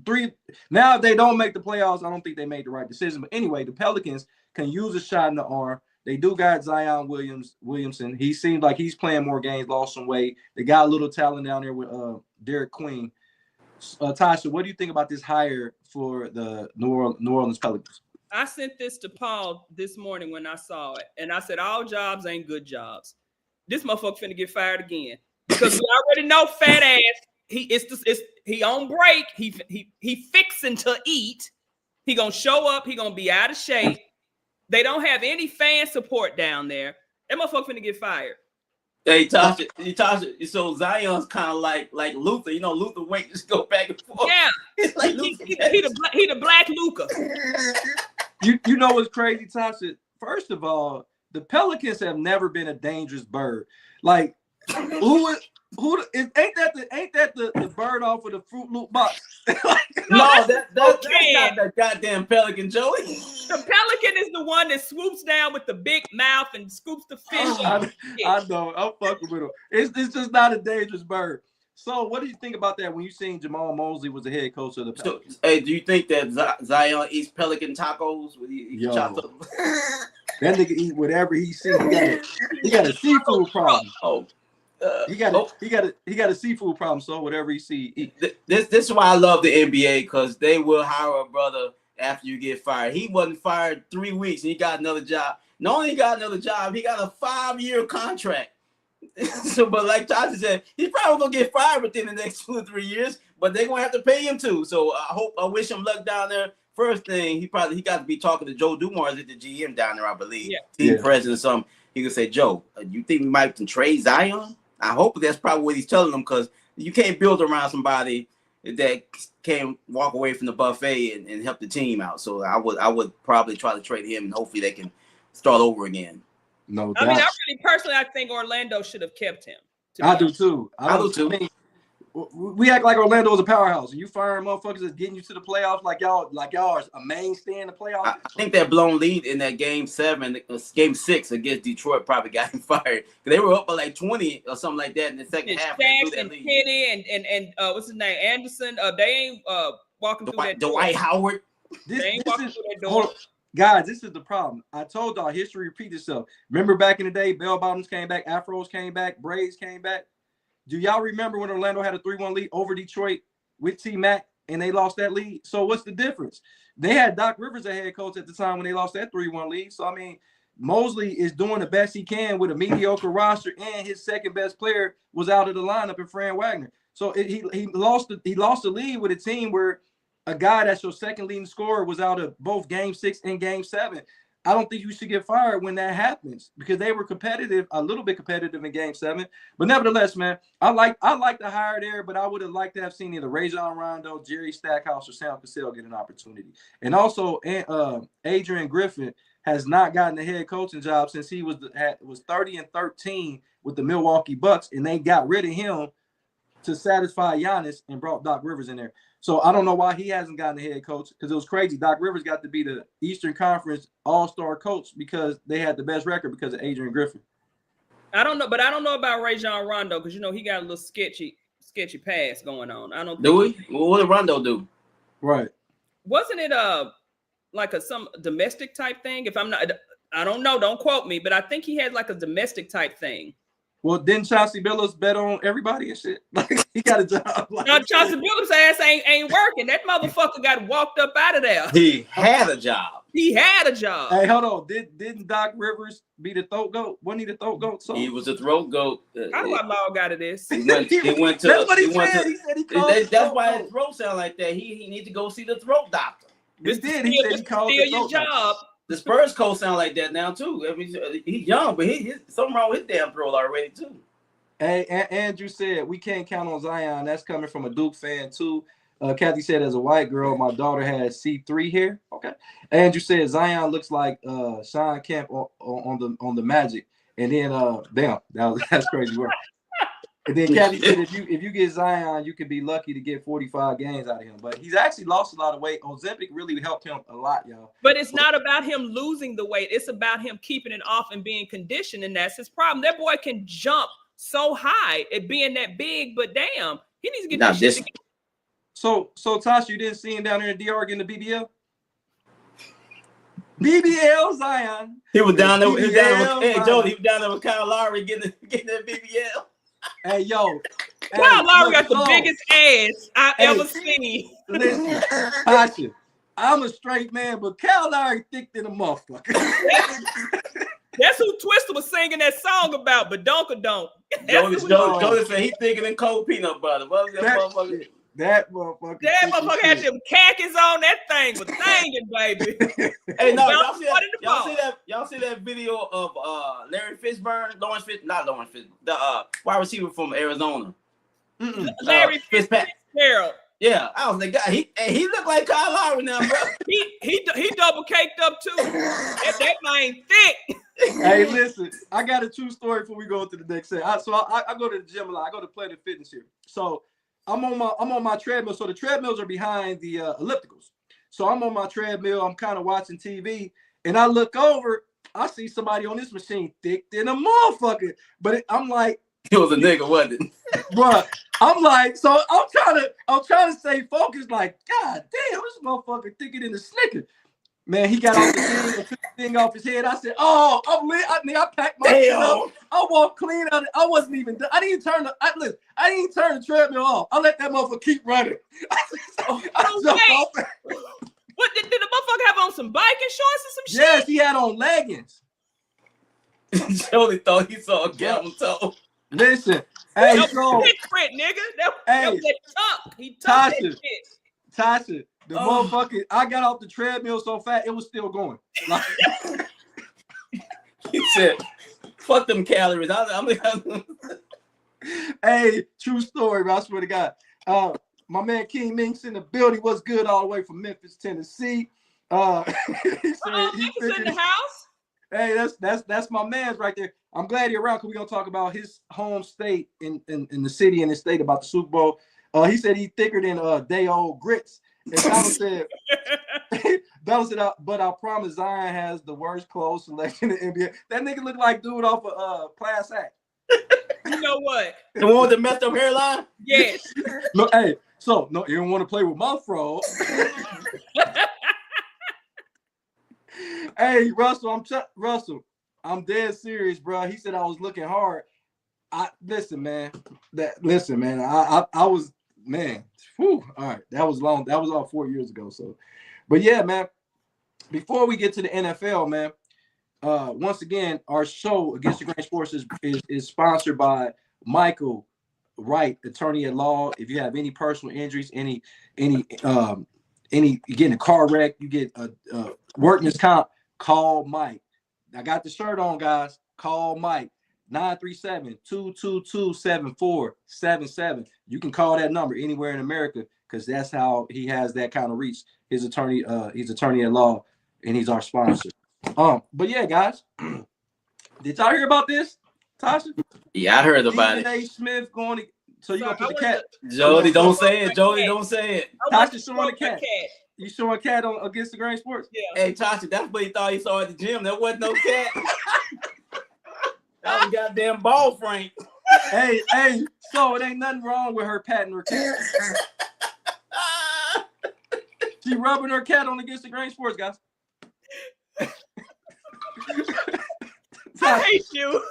Speaker 4: 3. Now, if they don't make the playoffs, I don't think they made the right decision. But anyway, the Pelicans can use a shot in the arm. They do got Zion Williamson. He seems like he's playing more games, lost some weight. They got a little talent down there with Derek Queen. Tasha, what do you think about this hire for the New Orleans Pelicans?
Speaker 2: I sent this to Paul this morning when I saw it, and I said, all jobs ain't good jobs. This motherfucker finna get fired again, because we already know fat ass. He on break. He fixing to eat. He gonna show up. He gonna be out of shape. They don't have any fan support down there. That motherfucker finna get fired.
Speaker 3: Hey, Tasha, so Zion's kind of like Luther. You know, Luther Wink just go back and forth.
Speaker 2: Yeah,
Speaker 3: It's like
Speaker 2: he the black Luka.
Speaker 4: You know what's crazy, Tasha? First of all, the Pelicans have never been a dangerous bird. Like, ain't that the bird off of the Fruit Loop box?
Speaker 3: No, that's not the goddamn Pelican, Joey.
Speaker 2: The Pelican is the one that swoops down with the big mouth and scoops the fish.
Speaker 4: I know. I'm fucking with him. It's just not a dangerous bird. So, what did you think about that when you seen Jamal Mosley was the head coach of the Pelicans?
Speaker 3: So, hey, do you think that Zion eats Pelican tacos? He chops up?
Speaker 4: That nigga eat whatever he sees. He got a seafood problem. He got a seafood problem. So whatever he see,
Speaker 3: this is why I love the NBA, because they will hire a brother after you get fired. He wasn't fired 3 weeks and he got another job. Not only got another job, he got a 5-year contract. So, but like Tasha said, he's probably gonna get fired within the next 2 or 3 years, but they're gonna have to pay him too. So I wish him luck down there. First thing, he got to be talking to Joe Dumars at the GM down there, I believe. Yeah. Team president or something. He could say, Joe, you think we might can trade Zion? I hope that's probably what he's telling them, because you can't build around somebody that can walk away from the buffet and help the team out. So I would probably try to trade him, and hopefully they can start over again.
Speaker 4: No doubt.
Speaker 2: I mean, I think Orlando should have kept him.
Speaker 4: I do too. I do too. I mean, we act like Orlando is a powerhouse, and you firing motherfuckers that's getting you to the playoffs like y'all are a mainstay in the playoffs.
Speaker 3: I think that blown lead in that game 6 against Detroit probably got him fired. They were up by like 20 or something like that in the second half.
Speaker 2: Stacks and Kenny and what's his name, Anderson. They ain't walking through that door.
Speaker 3: Dwight Howard.
Speaker 2: They ain't walking through that door.
Speaker 4: Guys, this is the problem. I told y'all, history repeats itself. Remember back in the day, bell bottoms came back, afros came back, braids came back. Do y'all remember when Orlando had a 3-1 lead over Detroit with T-Mac and they lost that lead? So what's the difference? They had Doc Rivers as head coach at the time when they lost that 3-1 lead. So, I mean, Mosley is doing the best he can with a mediocre roster, and his second best player was out of the lineup in Fran Wagner. So he lost the lead with a team where a guy that's your second leading scorer was out of both Game 6 and Game 7. I don't think you should get fired when that happens, because they were competitive, a little bit competitive in Game 7. But nevertheless, man, I like the hire there, but I would have liked to have seen either Rajon Rondo, Jerry Stackhouse, or Sam Cassell get an opportunity. And also, Adrian Griffin has not gotten a head coaching job since he was 30-13 with the Milwaukee Bucks, and they got rid of him to satisfy Giannis and brought Doc Rivers in there. So I don't know why he hasn't gotten a head coach, because it was crazy. Doc Rivers got to be the Eastern Conference All-Star coach because they had the best record because of Adrian Griffin.
Speaker 2: I don't know about Rajon Rondo, because he got a little sketchy pass going on. I don't.
Speaker 3: Do he? Well, what did Rondo do?
Speaker 4: Right.
Speaker 2: Wasn't it like some domestic type thing? If I'm not, I don't know. Don't quote me, but I think he had like a domestic type thing.
Speaker 4: Well, didn't Chauncey Billups bet on everybody and shit? Like he got a job. Like,
Speaker 2: no, Chauncey Billups' ass ain't working. That motherfucker got walked up out of there.
Speaker 3: He had a job.
Speaker 2: He had a job.
Speaker 4: Hey, hold on. Didn't Doc Rivers be the throat goat? Wasn't he the throat goat? So
Speaker 3: He was a throat goat.
Speaker 2: How do I log out of this?
Speaker 3: He went to.
Speaker 4: That's what he
Speaker 3: went
Speaker 4: said.
Speaker 3: to-
Speaker 4: He said he called it
Speaker 3: That's why
Speaker 4: throat
Speaker 3: his throat sound like that. He need to go see the throat doctor.
Speaker 4: goat. He did. He said he called
Speaker 2: Steal
Speaker 4: it
Speaker 2: your
Speaker 4: throat goat.
Speaker 2: job.
Speaker 3: The Spurs coach sound like that now too. I mean, he's young, but he's something wrong with his damn throat already too.
Speaker 4: Hey, Andrew said we can't count on Zion. That's coming from a Duke fan too. Kathy said, as a white girl, my daughter has C3 hair. Okay. Andrew said Zion looks like Sean Kemp on the Magic. And then damn, that's crazy work. And then Kathy said if you get Zion, you could be lucky to get 45 games out of him. But he's actually lost a lot of weight. Ozempic really helped him a lot, y'all.
Speaker 2: But it's not about him losing the weight. It's about him keeping it off and being conditioned, and that's his problem. That boy can jump so high at being that big, but damn, he needs to get that shit together.
Speaker 4: So Tasha, you didn't see him down there in DR getting the BBL? BBL Zion.
Speaker 3: He was down there. He was down there with,
Speaker 4: BBL,
Speaker 3: hey, Jody, he was down there with Kyle Lowry getting that BBL.
Speaker 4: Hey, yo.
Speaker 2: Kyle Lowry got the
Speaker 4: so,
Speaker 2: biggest ass I've ever seen.
Speaker 4: Listen, Tasha, I'm a straight man, but Kyle Lowry thick than a motherfucker.
Speaker 2: That's who Twister was singing that song about, but Donka.
Speaker 3: Jody said he thicker than cold peanut butter. What was that motherfucker?
Speaker 4: That motherfucker.
Speaker 2: That motherfucker had them khakis on. That thing was thangin', baby.
Speaker 3: Hey, no,
Speaker 2: y'all
Speaker 3: see that video of Larry Fishburne, the wide receiver from Arizona.
Speaker 2: Larry Fitzgerald.
Speaker 3: Yeah, I was like, God, he looked like Kyle Lowry now, bro.
Speaker 2: he double caked up too. That man thick.
Speaker 4: Hey, listen, I got a true story before we go to the next set. I go to the gym a lot. I go to Planet Fitness here. So I'm on my treadmill. So the treadmills are behind the ellipticals. So I'm on my treadmill. I'm kind of watching TV, and I look over. I see somebody on this machine thick than a motherfucker. But I'm like,
Speaker 3: he was a nigga, wasn't it?
Speaker 4: Bro, I'm like, so I'm trying to stay focused. Like, God damn, this motherfucker thicker than a Snicker. Man, he got off the thing off his head. I said, "Oh, I'm lit." I packed my shit up. I walked clean out. I wasn't even done. I didn't even turn the treadmill off. I let that motherfucker keep running. I jumped off.
Speaker 2: What did the motherfucker have on? Some biking shorts and some shit?
Speaker 4: Yes, he had on leggings.
Speaker 3: Jody thought he saw a camel toe.
Speaker 4: Listen, hey,
Speaker 2: that
Speaker 4: so
Speaker 2: was print, nigga. That was that tuck. He tucked that shit.
Speaker 4: Tasha, the motherfucker, I got off the treadmill so fast it was still going. Like,
Speaker 3: he said, "Fuck them calories."
Speaker 4: Hey, true story, bro. I swear to God. My man King Minks in the building. Was good all the way from Memphis, Tennessee. He said
Speaker 2: Minks in the house.
Speaker 4: Hey, that's my man's right there. I'm glad you're around because we're gonna talk about his home state in the city and the state about the Super Bowl. He said he's thicker than day old grits. And Donald said, but I promise Zion has the worst clothes selection in the NBA. That nigga look like dude off of Class Act.
Speaker 2: You know what?
Speaker 3: The one with the messed up hairline?
Speaker 2: Yes.
Speaker 4: No, hey, so no, you don't want to play with my frog. Hey, Russell, I'm dead serious, bro. He said I was looking hard. Listen, man. I was, man. Whew, all right, that was long. That was all 4 years ago. So, but yeah, man. Before we get to the NFL, man. Once again, our show Against the Grain Sports is sponsored by Michael Wright, attorney at law. If you have any personal injuries, any you get in a car wreck, you get a workman's comp, call Mike. I got the shirt on, guys. Call Mike. 937-222-7477. You can call that number anywhere in America because that's how he has that kind of reach. He's attorney at law, and he's our sponsor. But yeah, guys, did y'all hear about this, Tasha?
Speaker 3: Yeah, I heard about
Speaker 4: Stephen
Speaker 3: it.
Speaker 4: A. Smith going to. So you gonna put the cat?
Speaker 3: Jody, don't say it. Jody, don't say it.
Speaker 4: Tasha showing the cat. You showing cat on Against the Grain Sports?
Speaker 2: Yeah.
Speaker 3: Hey, Tasha, that's what he thought he saw at the gym. There wasn't no cat. That was goddamn ball frame.
Speaker 4: Hey, so it ain't nothing wrong with her patting her cat. She rubbing her cat on Against the Grain Sports, guys.
Speaker 2: I hate you.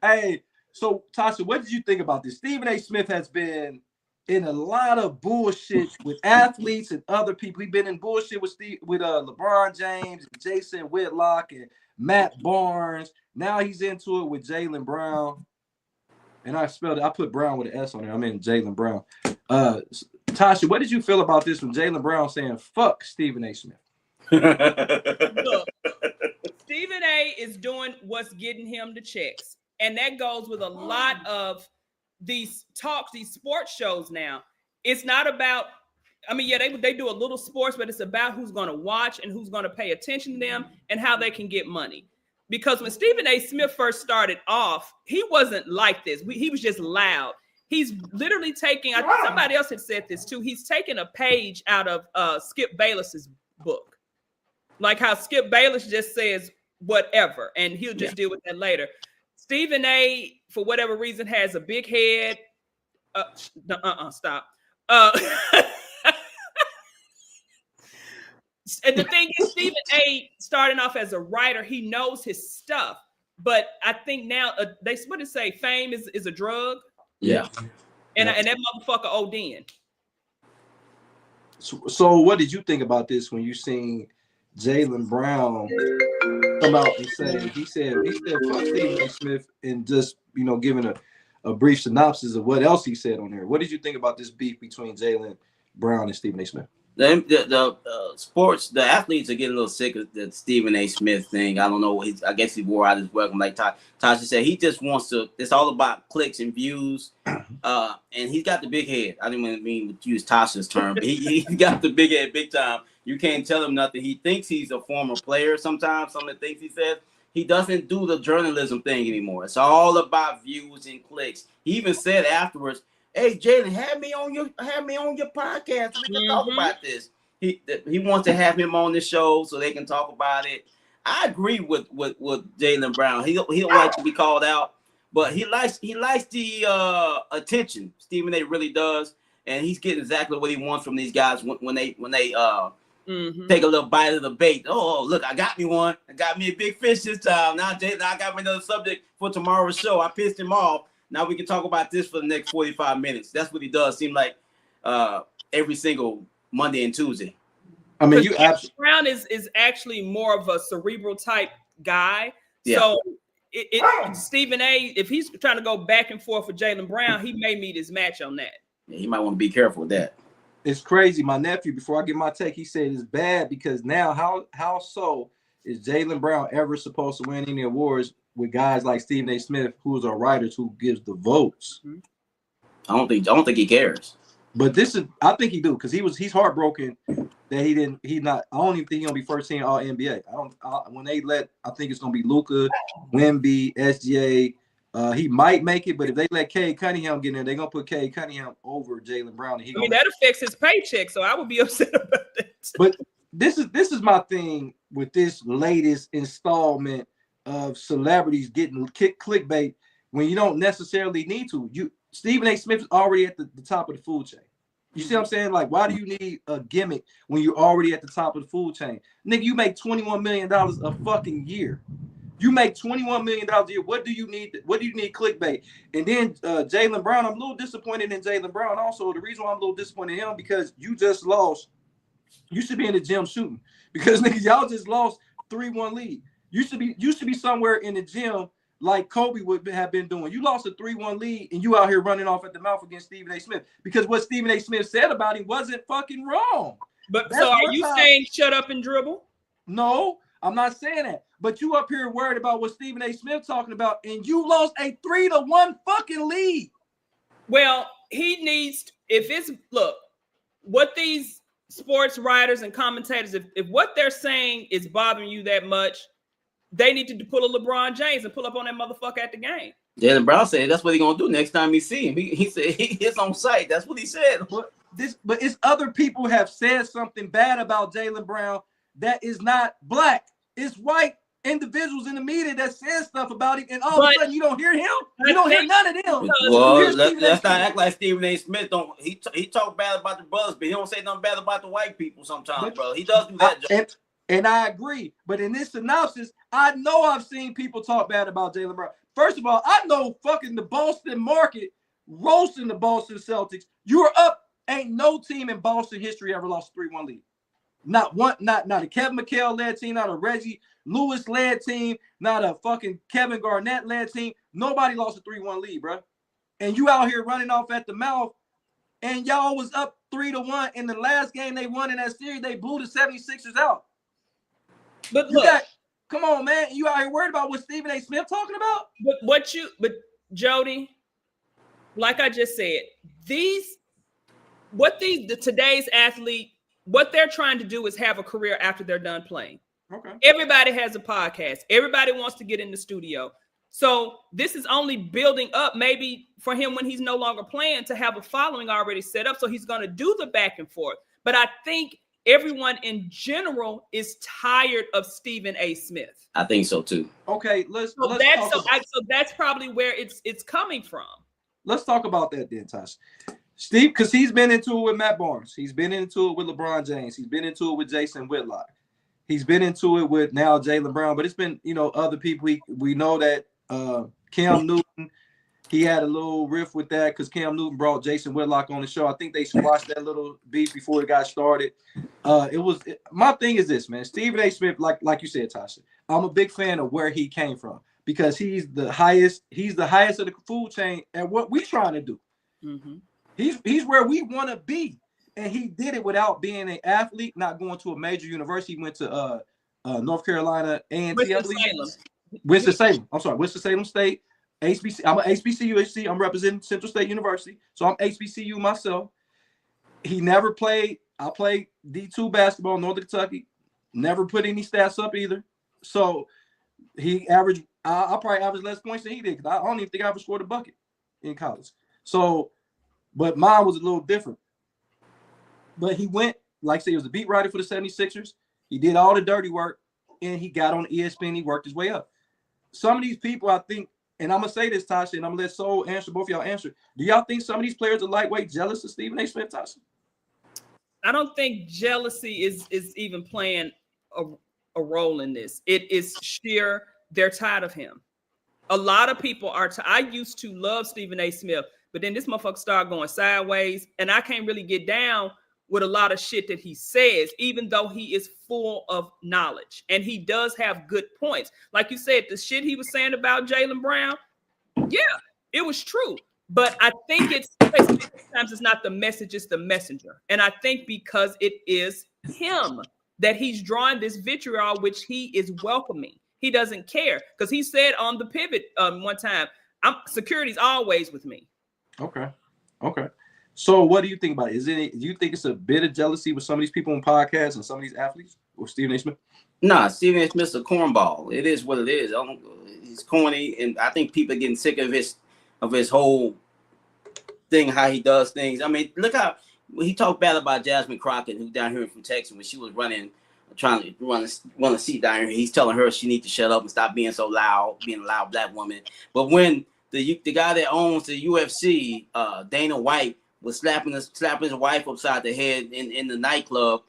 Speaker 4: Hey, so Tasha, what did you think about this? Stephen A. Smith has been in a lot of bullshit with athletes and other people. He's been in bullshit with LeBron James, and Jason Whitlock, and Matt Barnes. Now he's into it with Jaylen Brown. And I put Brown with an S on there. I mean Jaylen Brown. Tasha, what did you feel about this from Jaylen Brown saying fuck Stephen A. Smith?
Speaker 2: Look, Stephen A. is doing what's getting him the checks. And that goes with a lot of these talks, these sports shows now. It's not about, I mean, yeah, they do a little sports, but it's about who's going to watch and who's going to pay attention to them and how they can get money. Because when Stephen A. Smith first started off, he wasn't like this. He was just loud. He's literally taking, I think somebody else had said this too, he's taking a page out of Skip Bayless's book. Like how Skip Bayless just says whatever, and he'll just deal with that later. Stephen A., for whatever reason, has a big head. Stop. And the thing is, Stephen A. starting off as a writer, he knows his stuff. But I think now what did say? Fame is a drug.
Speaker 3: Yeah.
Speaker 2: And that motherfucker OD'ing.
Speaker 4: So what did you think about this when you seen Jaylen Brown come out and say he said fuck Stephen A. Smith, and just giving a brief synopsis of what else he said on there? What did you think about this beef between Jaylen Brown and Stephen A. Smith?
Speaker 3: The sports, the athletes are getting a little sick of the Stephen A. Smith thing. I don't know. I guess he wore out his welcome. Like Tasha said, he just wants to. It's all about clicks and views. And he's got the big head. I didn't mean to use Tasha's term, but he got the big head, big time. You can't tell him nothing. He thinks he's a former player. Sometimes some of the things he says, he doesn't do the journalism thing anymore. It's all about views and clicks. He even said afterwards, "Hey, Jaylen, have me on your podcast so we can talk about this." He wants to have him on the show so they can talk about it. I agree with Jaylen Brown. He don't like to be called out, but he likes the attention. Stephen A. really does, and he's getting exactly what he wants from these guys when they take a little bite of the bait. Oh, look, I got me one. I got me a big fish this time. Now, Jaylen, I got me another subject for tomorrow's show. I pissed him off. Now we can talk about this for the next 45 minutes. That's what he does. Seem like every single Monday and Tuesday.
Speaker 4: I mean,
Speaker 2: Brown is actually more of a cerebral type guy.
Speaker 3: Yeah.
Speaker 2: So Stephen A., if he's trying to go back and forth with Jaylen Brown, he may meet his match on that.
Speaker 3: Yeah, he might want to be careful with that.
Speaker 4: It's crazy. My nephew, before I get my take, he said it's bad because now how so is Jaylen Brown ever supposed to win any awards with guys like Stephen A. Smith, who's our writers, who gives the votes?
Speaker 3: I don't think he cares.
Speaker 4: But I think he do, because he's heartbroken that I don't even think he's gonna be first team all NBA. I think it's gonna be Luka, Wemby, SGA. He might make it, but if they let Cade Cunningham get in there, they're gonna put Cade Cunningham over Jaylen Brown.
Speaker 2: That affects his paycheck, so I would be upset about that.
Speaker 4: But this is my thing with this latest installment of celebrities getting clickbait when you don't necessarily need to. Stephen A. Smith is already at the top of the food chain. You see what I'm saying? Like, why do you need a gimmick when you're already at the top of the food chain? Nigga, you make $21 million a fucking year. You make $21 million a year. What do you need? What do you need clickbait? And then Jaylen Brown, I'm a little disappointed in Jaylen Brown also. The reason why I'm a little disappointed in him, because you just lost. You should be in the gym shooting, because nigga, y'all just lost 3-1 lead. You should be somewhere in the gym like Kobe would have been doing. You lost a 3-1 lead and you out here running off at the mouth against Stephen A. Smith, because what Stephen A. Smith said about him wasn't fucking wrong.
Speaker 2: But so are you saying shut up and dribble?
Speaker 4: No, I'm not saying that. But you up here worried about what Stephen A. Smith talking about, and you lost a 3-1 fucking lead.
Speaker 2: Well, he needs, what these sports writers and commentators, if what they're saying is bothering you that much, they need to pull a LeBron James and pull up on that motherfucker at the game.
Speaker 3: Jaylen Brown said that's what he's gonna do next time he see him. He said he's on site. That's what he said.
Speaker 4: But it's other people have said something bad about Jaylen Brown that is not black. It's white individuals in the media that said stuff about him, and all of a sudden you don't hear him. You don't hear none of them.
Speaker 3: Well, let's not act like Stephen A. Smith don't. He talk bad about the brothers, but he don't say nothing bad about the white people sometimes, bro. He does do that.
Speaker 4: And I agree. But in this synopsis, I know I've seen people talk bad about Jaylen Brown. First of all, I know fucking the Boston market roasting the Boston Celtics. You're up. Ain't no team in Boston history ever lost a 3-1 lead. Not one, not a Kevin McHale-led team, not a Reggie Lewis-led team, not a fucking Kevin Garnett-led team. Nobody lost a 3-1 lead, bro. And you out here running off at the mouth, and y'all was up 3-1. In the last game they won in that series, they blew the 76ers out.
Speaker 2: But look,
Speaker 4: come on, man. You out here worried about what Stephen A. Smith talking about?
Speaker 2: But Jody, like I just said, today's athlete, what they're trying to do is have a career after they're done playing.
Speaker 4: Okay.
Speaker 2: Everybody has a podcast. Everybody wants to get in the studio. So this is only building up maybe for him when he's no longer playing to have a following already set up. So he's going to do the back and forth. But I think everyone in general is tired of Stephen A. Smith.
Speaker 3: I think so too.
Speaker 4: Okay,
Speaker 2: so that's probably where it's coming from.
Speaker 4: Let's talk about that then, Tasha. Steve, because he's been into it with Matt Barnes. He's been into it with LeBron James. He's been into it with Jason Whitlock. He's been into it with now Jaylen Brown. But it's been, other people. We know that Cam Newton, he had a little riff with that because Cam Newton brought Jason Whitlock on the show. I think they squashed that little beef before it got started. My thing is this, man. Stephen A. Smith, like you said, Tasha, I'm a big fan of where he came from because he's the highest of the food chain at what we're trying to do. Mm-hmm. He's where we want to be. And he did it without being an athlete, not going to a major university. He went to North Carolina A&T, I believe. Winston-Salem. I'm sorry, Winston-Salem State. HBC. I'm an HBCU. I'm representing Central State University. So I'm HBCU myself. He never played. I played D2 basketball in Northern Kentucky. Never put any stats up either. So he averaged, I probably averaged less points than he did. I don't even think I ever scored a bucket in college. So, but mine was a little different. But he went, like I said, he was a beat writer for the 76ers. He did all the dirty work, and he got on ESPN. He worked his way up. Some of these people, I think, and I'm going to say this, Tasha, and I'm going to let Soul answer, both of y'all answer. Do y'all think some of these players are lightweight jealous of Stephen A. Smith, Tasha?
Speaker 2: I don't think jealousy is even playing a role in this. It is sheer, they're tired of him. A lot of people are, I used to love Stephen A. Smith, but then this motherfucker started going sideways, and I can't really get down with a lot of shit that he says, even though he is full of knowledge. And he does have good points. Like you said, the shit he was saying about Jaylen Brown, yeah, it was true. But I think sometimes it's not the message, it's the messenger. And I think because it is him that he's drawing this vitriol, which he is welcoming. He doesn't care. Because he said on the pivot one time, security's always with me.
Speaker 4: Okay. So what do you think about it? Do you think it's a bit of jealousy with some of these people on podcasts and some of these athletes or Stephen A. Smith?
Speaker 3: Nah, Stephen A. Smith's a cornball. It is what it is. He's corny, and I think people are getting sick of his whole thing, how he does things. I mean, look how he talked bad about Jasmine Crockett, who's down here from Texas, when she was trying to run a seat down here. He's telling her she needs to shut up and stop being so loud, being a loud black woman. But when the guy that owns the UFC, Dana White, was slapping his wife upside the head in the nightclub.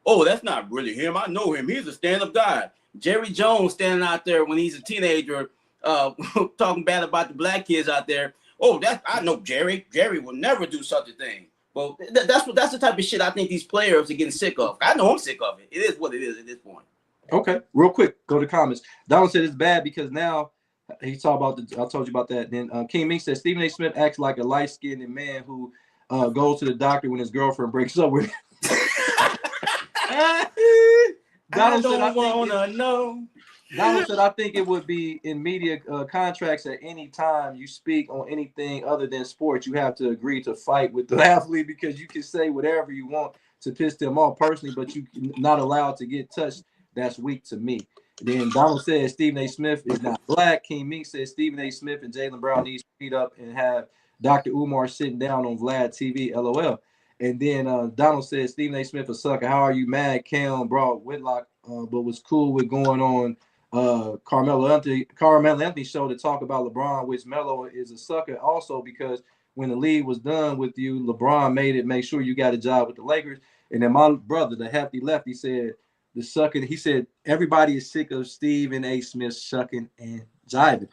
Speaker 3: Oh, that's not really him. I know him. He's a stand-up guy. Jerry Jones standing out there when he's a teenager, talking bad about the black kids out there. Oh, I know Jerry. Jerry will never do such a thing. Well, that's the type of shit I think these players are getting sick of. I know I'm sick of it. It is what it is at this point. Okay,
Speaker 4: real quick, go to comments. Donald said it's bad because now he talked about I told you about that. Then King Mink said Stephen A. Smith acts like a light-skinned man who goes to the doctor when his girlfriend breaks up with him. Donald said, I think it would be in media contracts at any time you speak on anything other than sports, you have to agree to fight with the athlete because you can say whatever you want to piss them off personally, but you're not allowed to get touched. That's weak to me. Then Donald said Stephen A. Smith is not black. King Mink says Stephen A. Smith and Jaylen Brown need to meet up and have Dr. Umar sitting down on Vlad TV, LOL. And then Donald said, Stephen A. Smith a sucker. How are you mad? Cam brought Whitlock, but was cool with going on Carmelo Anthony show to talk about LeBron, which Melo is a sucker also because when the league was done with you, LeBron make sure you got a job with the Lakers. And then my brother, the hefty lefty, said the sucking. He said everybody is sick of Stephen A. Smith sucking and jiving.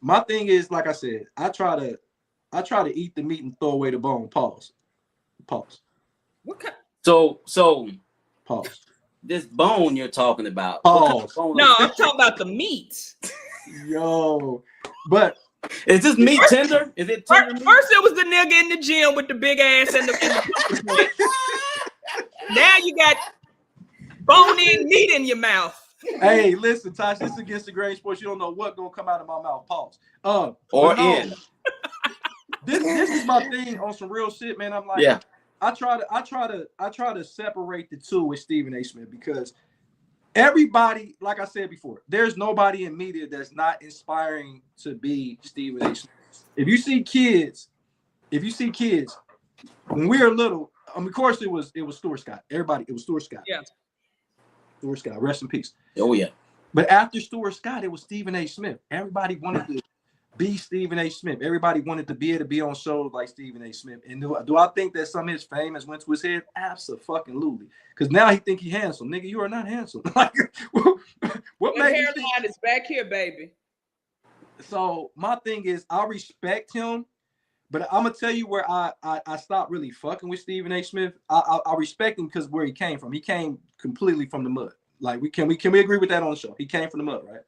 Speaker 4: My thing is, like I said, I try to eat the meat and throw away the bone. Pause.
Speaker 2: What kind?
Speaker 3: So
Speaker 4: Pause.
Speaker 3: this bone you're talking about.
Speaker 4: Pause.
Speaker 2: No, I'm talking about the meat.
Speaker 4: Yo, but
Speaker 3: is this meat tender? Is it tender meat?
Speaker 2: First it was the nigga in the gym with the big ass and the now you got bone-in meat in your mouth.
Speaker 4: Hey, listen, Tosh, this is against the grain sports. You don't know what's gonna come out of my mouth. Pause. This is my thing on some real shit, man. I'm like, I try to separate the two with Stephen A. Smith because everybody, like I said before, there's nobody in media that's not inspiring to be Stephen A. Smith. If you see kids, when we were little, of course it was Stuart Scott. It was Stuart Scott.
Speaker 2: Yeah.
Speaker 4: Stuart Scott, rest in peace.
Speaker 3: Oh yeah.
Speaker 4: But after Stuart Scott, it was Stephen A. Smith. Everybody wanted to be Stephen A. Smith. Everybody wanted to be able to be on shows like Stephen A. Smith. And do I think that some of his fame has went to his head? Absolutely. Because now he think he handsome. Nigga, you are not handsome. Like, what
Speaker 2: The
Speaker 4: makes you
Speaker 2: hairline
Speaker 4: think?
Speaker 2: is back here, baby.
Speaker 4: So my thing is, I respect him, but I'm gonna tell you where I stopped really fucking with Stephen A. Smith. I respect him because where he came from. He came completely from the mud. Like we agree with that on the show? He came from the mud, right?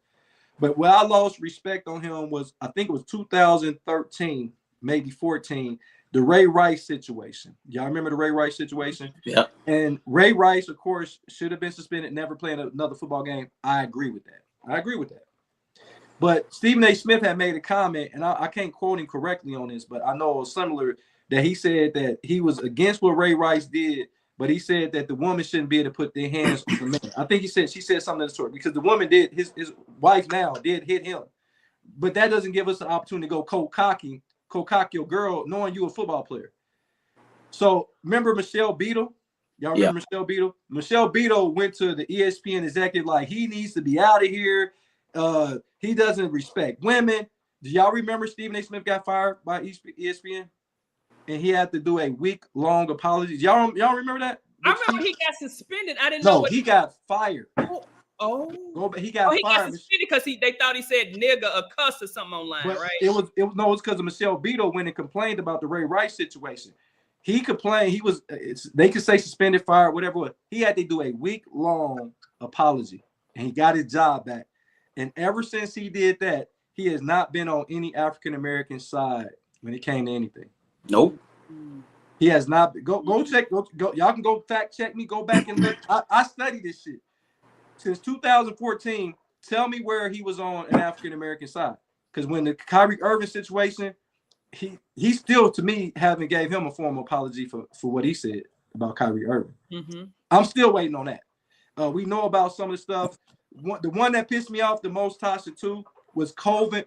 Speaker 4: But where I lost respect on him was, I think it was 2013, maybe 14, the Ray Rice situation. Y'all remember the Ray Rice situation?
Speaker 3: Yeah.
Speaker 4: And Ray Rice, of course, should have been suspended, never playing another football game. I agree with that. But Stephen A. Smith had made a comment, and I can't quote him correctly on this, but I know it was similar, that he said that he was against what Ray Rice did, but he said that the woman shouldn't be able to put their hands on the man. I think she said something of the sort, because the woman did, his wife now did hit him. But that doesn't give us an opportunity to go cold cock your girl, knowing you a football player. So remember Michelle Beadle? Y'all remember Michelle Beadle? Michelle Beadle went to the ESPN executive like, he needs to be out of here. He doesn't respect women. Do y'all remember Stephen A. Smith got fired by ESPN? And he had to do a week-long apology. Y'all remember that?
Speaker 2: I remember he got suspended. I didn't know.
Speaker 4: No, he got fired.
Speaker 2: He got
Speaker 4: fired.
Speaker 2: suspended because they thought he said nigga or cuss or something online,
Speaker 4: But
Speaker 2: right?
Speaker 4: It was because of Michelle Beadle when it complained about the Ray Rice situation. He complained. They could say suspended, fired, whatever it was. He had to do a week-long apology, and he got his job back. And ever since he did that, he has not been on any African-American side when it came to anything.
Speaker 3: Nope.
Speaker 4: He has not. Go check. Go. Y'all can go fact check me. Go back and look. I studied this shit since 2014. Tell me where he was on an African American side. Because when the Kyrie Irving situation, he still, to me, haven't gave him a formal apology for what he said about Kyrie Irving.
Speaker 2: Mm-hmm.
Speaker 4: I'm still waiting on that. We know about some of the stuff. The one that pissed me off the most, Tasha, too, was COVID.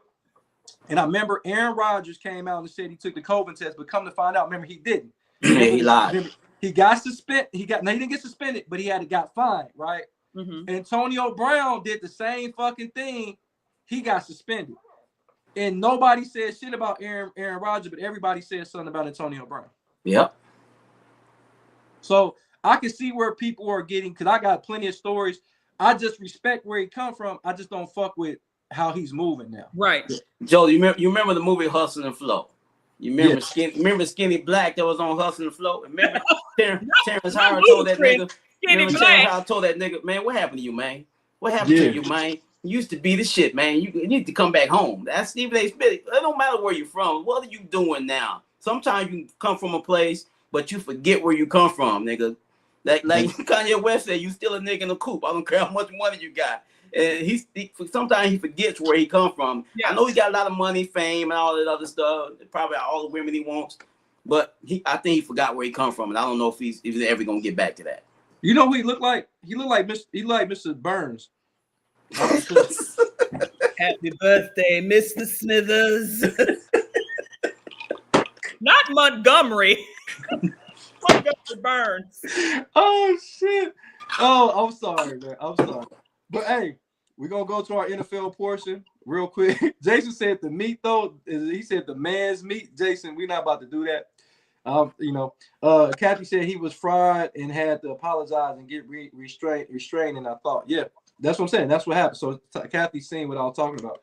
Speaker 4: And I remember Aaron Rodgers came out and said he took the COVID test, but come to find out, remember, he didn't.
Speaker 3: Yeah, he lied.
Speaker 4: Remember, he got suspended. He didn't get suspended, but he got fined, right?
Speaker 2: Mm-hmm.
Speaker 4: Antonio Brown did the same fucking thing. He got suspended. And nobody said shit about Aaron Rodgers, but everybody said something about Antonio Brown.
Speaker 3: Yep.
Speaker 4: So I can see where people are getting, because I got plenty of stories. I just respect where he come from. I just don't fuck with how he's moving now.
Speaker 2: Right.
Speaker 3: Joe, you remember the movie Hustle and Flow? You remember Skinny Black that was on Hustle and Flow? Remember Terrence Howard told that nigga? Terrence Howard told that nigga, man, what happened to you, man? What happened to you, man? You used to be the shit, man. You need to come back home. That's Stephen A. Smith. It don't matter where you're from. What are you doing now? Sometimes you come from a place, but you forget where you come from, nigga. Like Kanye West said, you still a nigga in the coop. I don't care how much money you got. And sometimes he forgets where he come from. Yeah. I know he got a lot of money, fame, and all that other stuff. Probably all the women he wants. But I think he forgot where he come from, and I don't know if he's ever gonna get back to that.
Speaker 4: You know who he looked like? He looked like Mr. Burns.
Speaker 2: Happy birthday, Mr. Smithers. Not Montgomery. Montgomery Burns.
Speaker 4: Oh shit. Oh, I'm sorry, man. I'm sorry. But hey, we're gonna go to our NFL portion real quick. Jason said the meat, though. He said the man's meat. Jason, we're not about to do that. Kathy said he was fried and had to apologize and get restrained. And I thought, yeah, that's what I'm saying. That's what happened. So Kathy's seen what I was talking about.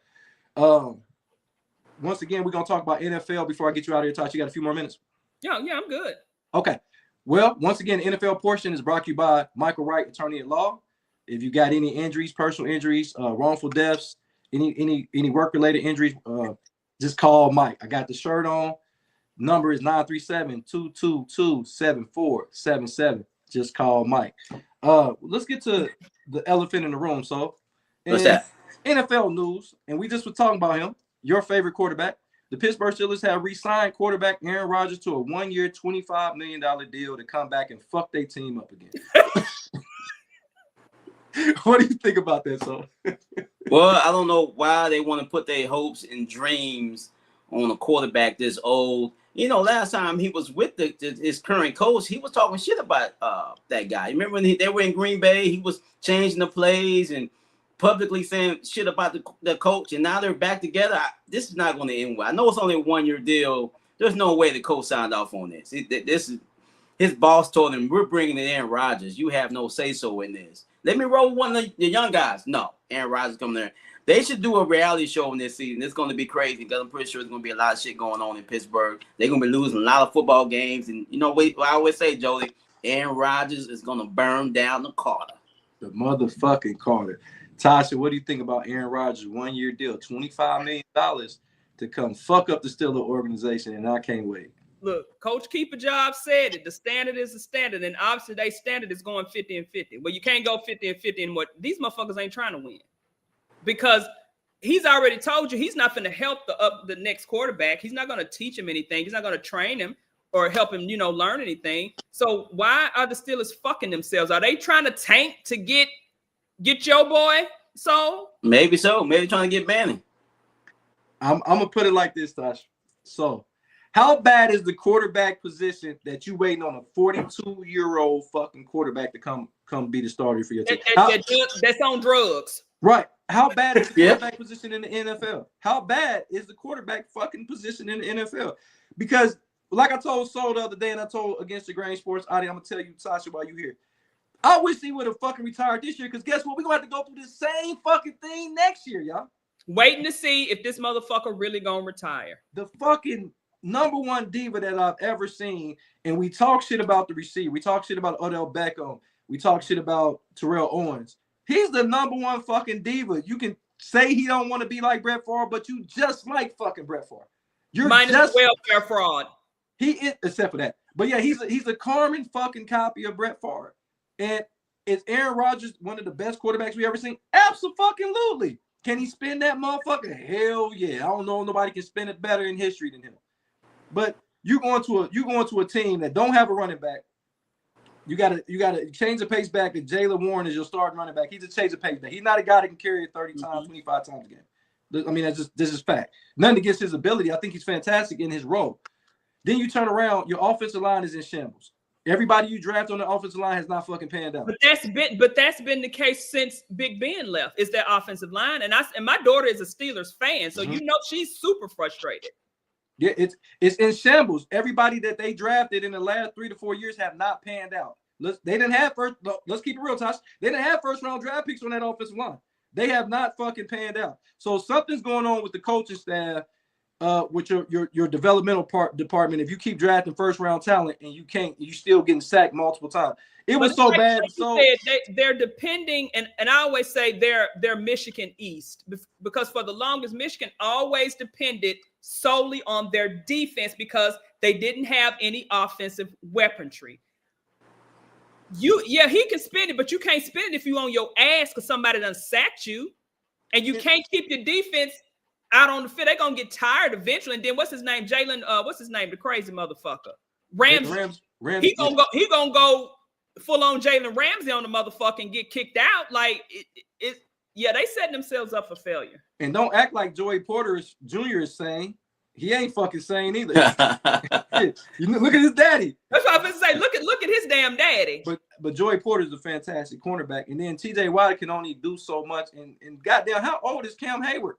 Speaker 4: Once again, we're gonna talk about NFL before I get you out of here, Tosh. You got a few more minutes?
Speaker 2: Yeah, I'm good.
Speaker 4: Okay. Well, once again, the NFL portion is brought to you by Michael Wright, attorney at law. If you got any injuries, personal injuries, wrongful deaths, any work-related injuries, just call Mike. I got the shirt on. Number is 937-222-7477. Just call Mike. Let's get to the elephant in the room. So,
Speaker 3: what's that?
Speaker 4: NFL news, and we just were talking about him, your favorite quarterback. The Pittsburgh Steelers have re-signed quarterback Aaron Rodgers to a 1-year, $25 million deal to come back and fuck their team up again. What do you think about that, so?
Speaker 3: Well, I don't know why they want to put their hopes and dreams on a quarterback this old. You know, last time he was with his current coach, he was talking shit about that guy. You remember when they were in Green Bay, he was changing the plays and publicly saying shit about the coach, and now they're back together. This is not going to end well. I know it's only a 1-year deal. There's no way the coach signed off on this. This is his boss told him, we're bringing in Aaron Rodgers. You have no say-so in this. Let me roll one of the young guys. No, Aaron Rodgers coming there. They should do a reality show in this season. It's going to be crazy because I'm pretty sure there's going to be a lot of shit going on in Pittsburgh. They're going to be losing a lot of football games. And you know what I always say, Jody, Aaron Rodgers is going to burn down the Carter.
Speaker 4: The motherfucking Carter. Tasha, what do you think about Aaron Rodgers' 1-year deal, $25 million to come fuck up the Steelers organization, and I can't wait.
Speaker 2: Look, Coach Keeper Job said it. The standard is the standard, and obviously their standard is going 50 and 50. Well, you can't go 50 and 50 anymore. These motherfuckers ain't trying to win because he's already told you he's not going to help the next quarterback. He's not going to teach him anything. He's not going to train him or help him, learn anything. So why are the Steelers fucking themselves? Are they trying to tank to get your boy? So
Speaker 3: maybe so. Maybe trying to get Bannon.
Speaker 4: I'm gonna put it like this, Tosh. So, how bad is the quarterback position that you waiting on a 42-year-old fucking quarterback to come be the starter for your team?
Speaker 2: That's on drugs.
Speaker 4: Right. How bad is the quarterback position in the NFL? How bad is the quarterback fucking position in the NFL? Because, like I told Sol the other day, and I told Against the Grain Sports audience, I'm gonna tell you, Tasha, while you here. I wish he would have fucking retired this year, because guess what? We're gonna have to go through the same fucking thing next year, y'all.
Speaker 2: Waiting to see if this motherfucker really gonna retire.
Speaker 4: The fucking number one diva that I've ever seen, and we talk shit about the receiver. We talk shit about Odell Beckham. We talk shit about Terrell Owens. He's the number one fucking diva. You can say he don't want to be like Brett Favre, but you just like fucking Brett Favre. You're
Speaker 2: minus
Speaker 4: just
Speaker 2: welfare fraud.
Speaker 4: He is, except for that. But yeah, he's a Carmen fucking copy of Brett Favre. And is Aaron Rodgers one of the best quarterbacks we ever seen? Absolutely. Can he spin that motherfucker? Hell yeah. I don't know nobody can spin it better in history than him. But you going to a team that don't have a running back. You gotta change the pace back. If Jaylen Warren is your starting running back, he's a change the pace back. He's not a guy that can carry it 30 times, 25 times a game. I mean, this is fact. Nothing against his ability. I think he's fantastic in his role. Then you turn around, your offensive line is in shambles. Everybody you draft on the offensive line has not fucking panned out. But that's
Speaker 2: been the case since Big Ben left. Is that offensive line? And my daughter is a Steelers fan, so she's super frustrated.
Speaker 4: Yeah, it's in shambles. Everybody that they drafted in the last 3 to 4 years have not panned out. Let's keep it real, Tosh. They didn't have first round draft picks on that offensive line. They have not fucking panned out. So something's going on with the coaching staff. With your developmental department, if you keep drafting first round talent and you still getting sacked multiple times. It was so bad. So
Speaker 2: they're depending, and I always say they're Michigan East, because for the longest Michigan always depended solely on their defense because they didn't have any offensive weaponry. He can spin it, but you can't spin it if you on your ass because somebody done sacked you, and you can't keep your defense out on the field. They're gonna get tired eventually. And then what's his name? Jalen, what's his name? The crazy motherfucker. Ramsey. He gonna go full on Jalen Ramsey on the motherfucker and get kicked out. Like they setting themselves up for failure.
Speaker 4: And don't act like Joey Porter Jr. is saying. He ain't fucking saying either. Look at his daddy.
Speaker 2: That's what I was gonna say. Look at his damn daddy.
Speaker 4: But Joey Porter is a fantastic cornerback. And then TJ Watt can only do so much. And goddamn, how old is Cam Hayward?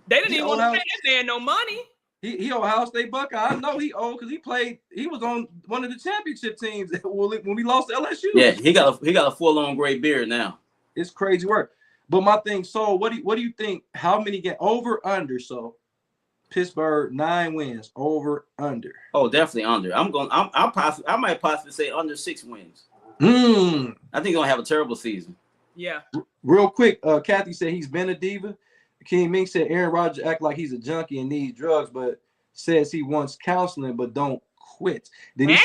Speaker 2: They didn't even want to pay that man no money.
Speaker 4: He Ohio State Buckeye. I know he old because he was on one of the championship teams when we lost to LSU.
Speaker 3: Yeah, he got a full-on gray beard now.
Speaker 4: It's crazy work. But my thing, so what do you think? How many get over under? So Pittsburgh 9 wins, over under.
Speaker 3: Oh, definitely under. I might possibly say under 6 wins.
Speaker 4: I
Speaker 3: think he's gonna have a terrible season.
Speaker 2: Yeah.
Speaker 4: Real quick, Kathy said he's been a diva. King Mink said Aaron Rodgers act like he's a junkie and needs drugs, but says he wants counseling but don't quit. Then he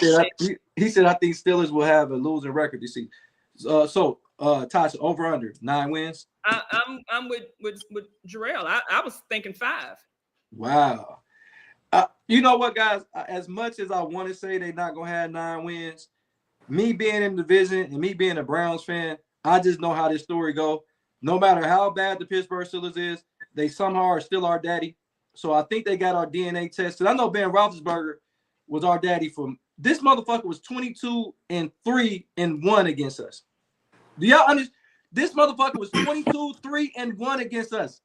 Speaker 4: said I think Steelers will have a losing record this season. So Tasha, over under 9 wins.
Speaker 2: I'm with Jarrell. I was thinking 5.
Speaker 4: Wow. You know what, guys? As much as I want to say they're not gonna have 9 wins, me being in the division and me being a Browns fan, I just know how this story go. No matter how bad the Pittsburgh Steelers is, they somehow are still our daddy. So I think they got our DNA tested. I know Ben Roethlisberger was our daddy from this motherfucker was 22-3-1 against us. Do y'all understand? This motherfucker was 22-3-1 against us.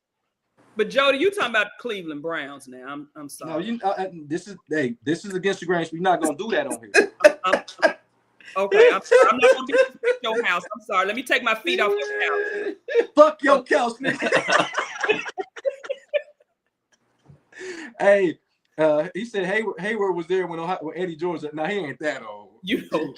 Speaker 2: But Jody, you talking about Cleveland Browns now? I'm sorry.
Speaker 4: No, this is against the grain. So you're not gonna do that on here.
Speaker 2: Okay, I'm sorry. I'm not gonna do this at your house. I'm sorry. Let me take my feet off your couch.
Speaker 4: Fuck your couch, nigga. Hey, he said Hayward was there when Eddie George. Now he ain't that old.
Speaker 2: You know what?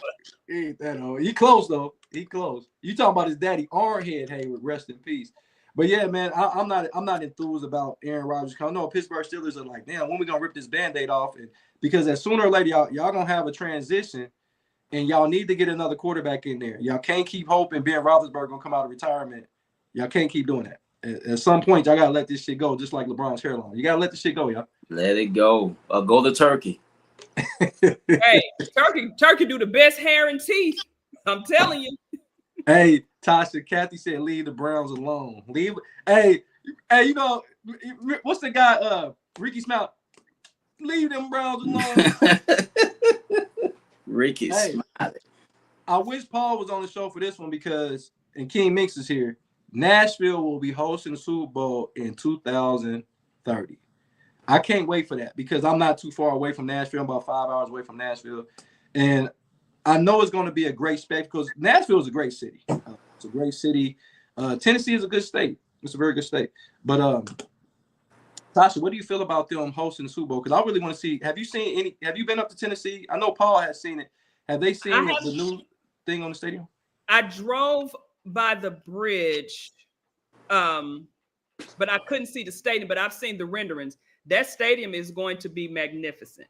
Speaker 4: He ain't that old. He close though. He close. You talking about his daddy, Arnhead Hayward, rest in peace. But yeah, man, I'm not enthused about Aaron Rodgers. I know Pittsburgh Steelers are like, damn, when we gonna rip this Band-Aid off? And because as sooner or later y'all gonna have a transition, and y'all need to get another quarterback in there. Y'all can't keep hoping Ben Roethlisberger gonna come out of retirement. Y'all can't keep doing that. At some point, y'all gotta let this shit go, just like LeBron's hairline. You gotta let this shit go, y'all.
Speaker 3: Let it go. Go to Turkey.
Speaker 2: Hey, Turkey do the best hair and teeth. I'm telling you.
Speaker 4: Hey, Tasha, Kathy said leave the Browns alone. Hey, you know what's the guy? Ricky Smile. Leave them Browns alone.
Speaker 3: Ricky Smile.
Speaker 4: I wish Paul was on the show for this one because, and King Mix is here. Nashville will be hosting the Super Bowl in 2030. I can't wait for that because I'm not too far away from Nashville. I'm about 5 hours away from Nashville. And I know it's going to be a great spectacle because Nashville is a great city. It's a great city. Tennessee is a good state. It's a very good state. But Tasha, what do you feel about them hosting the Super Bowl? Because I really want to see. Have you been up to Tennessee? I know Paul has seen it. Have they seen the new thing on the stadium?
Speaker 2: I drove by the bridge, but I couldn't see the stadium. But I've seen the renderings. That stadium is going to be magnificent.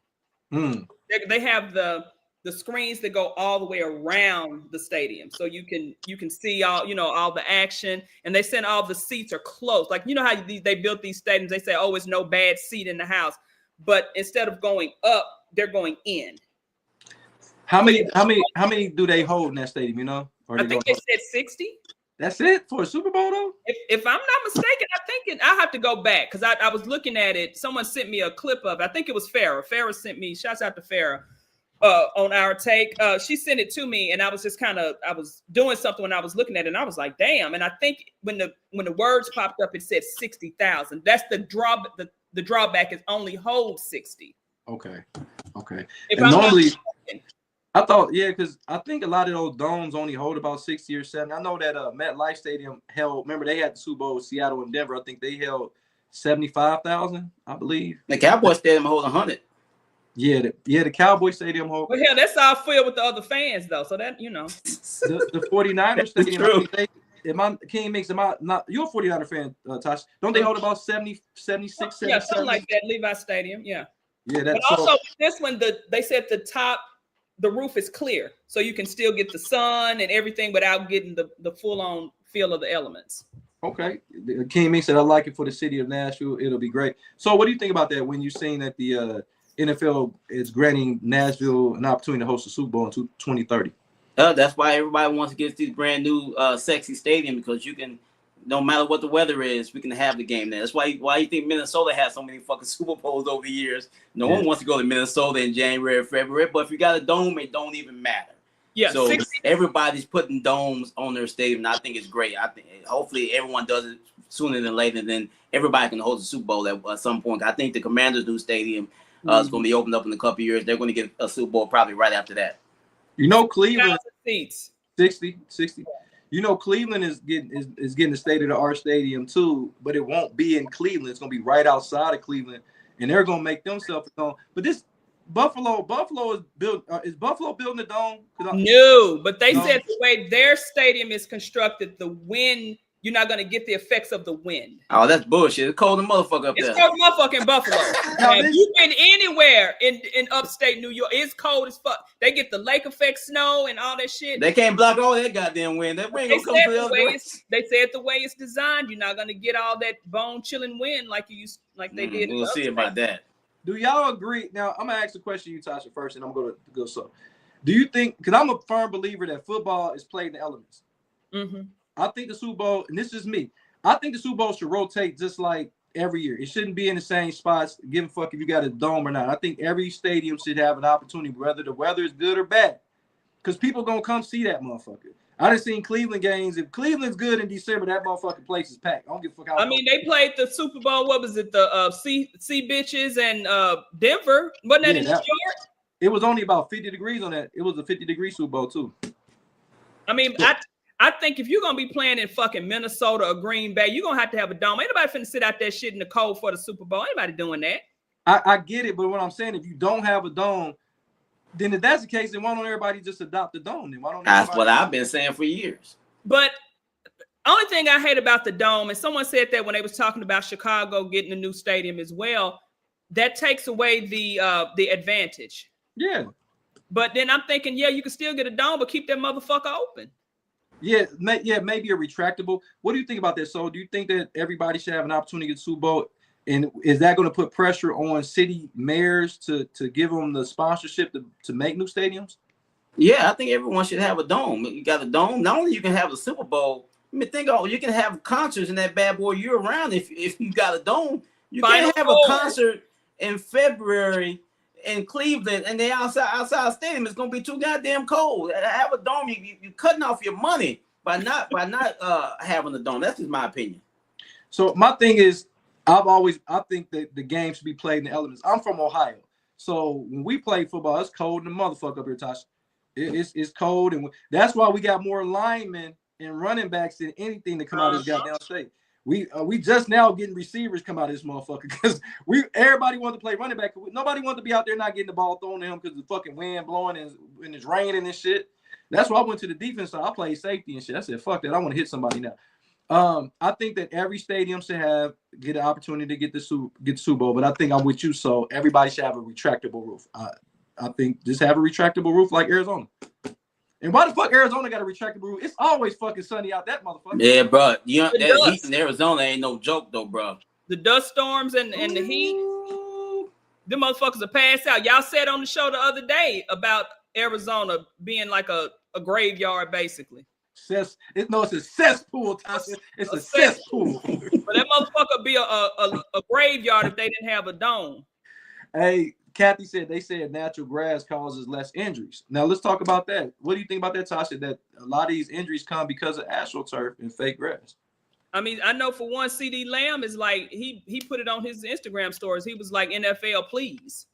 Speaker 2: They have the screens that go all the way around the stadium, so you can see all the action. And they said all the seats are close. Like you know how they built these stadiums. They say, oh, it's no bad seat in the house, but instead of going up, they're going in.
Speaker 4: How many do they hold in that stadium? You know,
Speaker 2: I think they said 60.
Speaker 4: That's it for a Super Bowl, though?
Speaker 2: If I'm not mistaken, I have to go back because I was looking at it. Someone sent me a clip of it. I think it was Farrah. Farrah sent me, shouts out to Farrah, on our take. She sent it to me, and I was just I was doing something when I was looking at it, and I was like, damn. And I think when the words popped up, it said 60,000. That's the drawback is only hold 60.
Speaker 4: Okay.
Speaker 2: If
Speaker 4: and normally, I thought, because I think a lot of those domes only hold about 60 or 70. I know that MetLife Stadium held, remember they had the Super Bowl with Seattle and Denver. I think they held 75,000, I believe.
Speaker 3: The Cowboy Stadium hold 100.
Speaker 4: Yeah, the Cowboy Stadium hold.
Speaker 2: Well, hell, that's all filled with the other fans, though. So that,
Speaker 4: The 49ers Stadium, you're a 49er fan, Tosh. Don't they hold about 70, 76, 77?
Speaker 2: Yeah, something like that, Levi Stadium, yeah.
Speaker 4: Yeah, that's
Speaker 2: but also this one, they said the top, the roof is clear, so you can still get the sun and everything without getting the full-on feel of the elements.
Speaker 4: Okay. King Mink said, I like it for the city of Nashville. It'll be great. So what do you think about that when you're saying that the NFL is granting Nashville an opportunity to host a Super Bowl in 2030?
Speaker 3: That's why everybody wants to get these brand new sexy stadium, because you can, no matter what the weather is, we can have the game there. That's why you think Minnesota has so many fucking Super Bowls over the years. No one wants to go to Minnesota in January or February, but if you got a dome, it don't even matter.
Speaker 2: Yeah,
Speaker 3: so everybody's putting domes on their stadium, and I think it's great. I think hopefully everyone does it sooner than later, then everybody can host a Super Bowl at some point. I think the Commanders' new stadium is going to be opened up in a couple of years. They're going to get a Super Bowl probably right after that.
Speaker 4: You know, Cleveland
Speaker 2: seats.
Speaker 4: 60. You know, Cleveland is getting a state-of-the-art stadium too, but it won't be in Cleveland. It's going to be right outside of Cleveland, and they're going to make themselves known. But this Buffalo is built. Is Buffalo building a dome?
Speaker 2: No, but they said the way their stadium is constructed, the wind, you're not going to get the effects of the wind.
Speaker 3: Oh, that's bullshit. It's cold as motherfucker up there.
Speaker 2: It's cold motherfucking Buffalo. If you've been anywhere in upstate New York, it's cold as fuck. They get the lake effect snow and all that shit.
Speaker 3: They can't block all that goddamn wind. That wind gonna come through the other way.
Speaker 2: They said the way it's designed, you're not going to get all that bone chilling wind like they did.
Speaker 3: We'll see about that.
Speaker 4: Do y'all agree? Now, I'm going to ask the question to you, Tasha, first, and I'm going to go so. Do you think, because I'm a firm believer that football is played in the elements. Mm-hmm. I think the Super Bowl, and this is me, I think the Super Bowl should rotate just like every year. It shouldn't be in the same spots, give a fuck if you got a dome or not. I think every stadium should have an opportunity, whether the weather is good or bad, because people going to come see that motherfucker. I done seen Cleveland games. If Cleveland's good in December, that motherfucking place is packed. I don't give a fuck how.
Speaker 2: I mean, they played the Super Bowl. What was it? The Sea Bitches and Denver. Wasn't that in New York?
Speaker 4: It was only about 50 degrees on that. It was a 50-degree Super Bowl too.
Speaker 2: I mean, I think if you're gonna be playing in fucking Minnesota or Green Bay, you're gonna have a dome. Ain't nobody finna sit out there shit in the cold for the Super Bowl. Anybody doing that?
Speaker 4: I get it, but what I'm saying, if you don't have a dome, then if that's the case, then why don't everybody just adopt the dome? Then why don't
Speaker 3: that's what I've been saying for years.
Speaker 2: But only thing I hate about the dome, and someone said that when they was talking about Chicago getting a new stadium as well, that takes away the advantage.
Speaker 4: Yeah.
Speaker 2: But then I'm thinking, yeah, you can still get a dome, but keep that motherfucker open.
Speaker 4: Yeah, maybe a retractable. What do you think about that? So do you think that everybody should have an opportunity to get Super Bowl? And is that going to put pressure on city mayors to give them the sponsorship to make new stadiums?
Speaker 3: Yeah, I think everyone should have a dome. You got a dome. Not only you can have a Super Bowl, I mean, you can have concerts in that bad boy year round if you got a dome. You can't have a concert in February in Cleveland and they outside stadium. It's gonna be too goddamn cold. Have a dome. You cutting off your money by not having a dome. That's just my opinion.
Speaker 4: So my thing is, I think that the game should be played in the elements. I'm from Ohio, so when we play football, it's cold in the motherfucker up here, Tasha. It's cold, and that's why we got more linemen and running backs than anything to come out of this goddamn state. We just now getting receivers come out of this motherfucker because everybody wanted to play running back. Nobody wanted to be out there not getting the ball thrown to him because the fucking wind blowing and it's raining and shit. That's why I went to the defense. So I played safety and shit. I said, fuck that. I want to hit somebody now. I think that every stadium should get an opportunity to get the Super Bowl, but I think I'm with you. So everybody should have a retractable roof. I think just have a retractable roof like Arizona. And why the fuck Arizona got a retractable roof? It's always fucking sunny out that motherfucker.
Speaker 3: Yeah, bro. That heat in Arizona ain't no joke though, bro.
Speaker 2: The dust storms and the heat, them motherfuckers are passed out. Y'all said on the show the other day about Arizona being like a graveyard, basically.
Speaker 4: It's a cesspool, Tasha. It's a cesspool.
Speaker 2: But that motherfucker be a graveyard if they didn't have a dome.
Speaker 4: Hey, Kathy they said natural grass causes less injuries. Now let's talk about that. What do you think about that, Tasha? That a lot of these injuries come because of AstroTurf and fake grass.
Speaker 2: I mean, I know for one, CD Lamb is like he put it on his Instagram stories. He was like, NFL, please.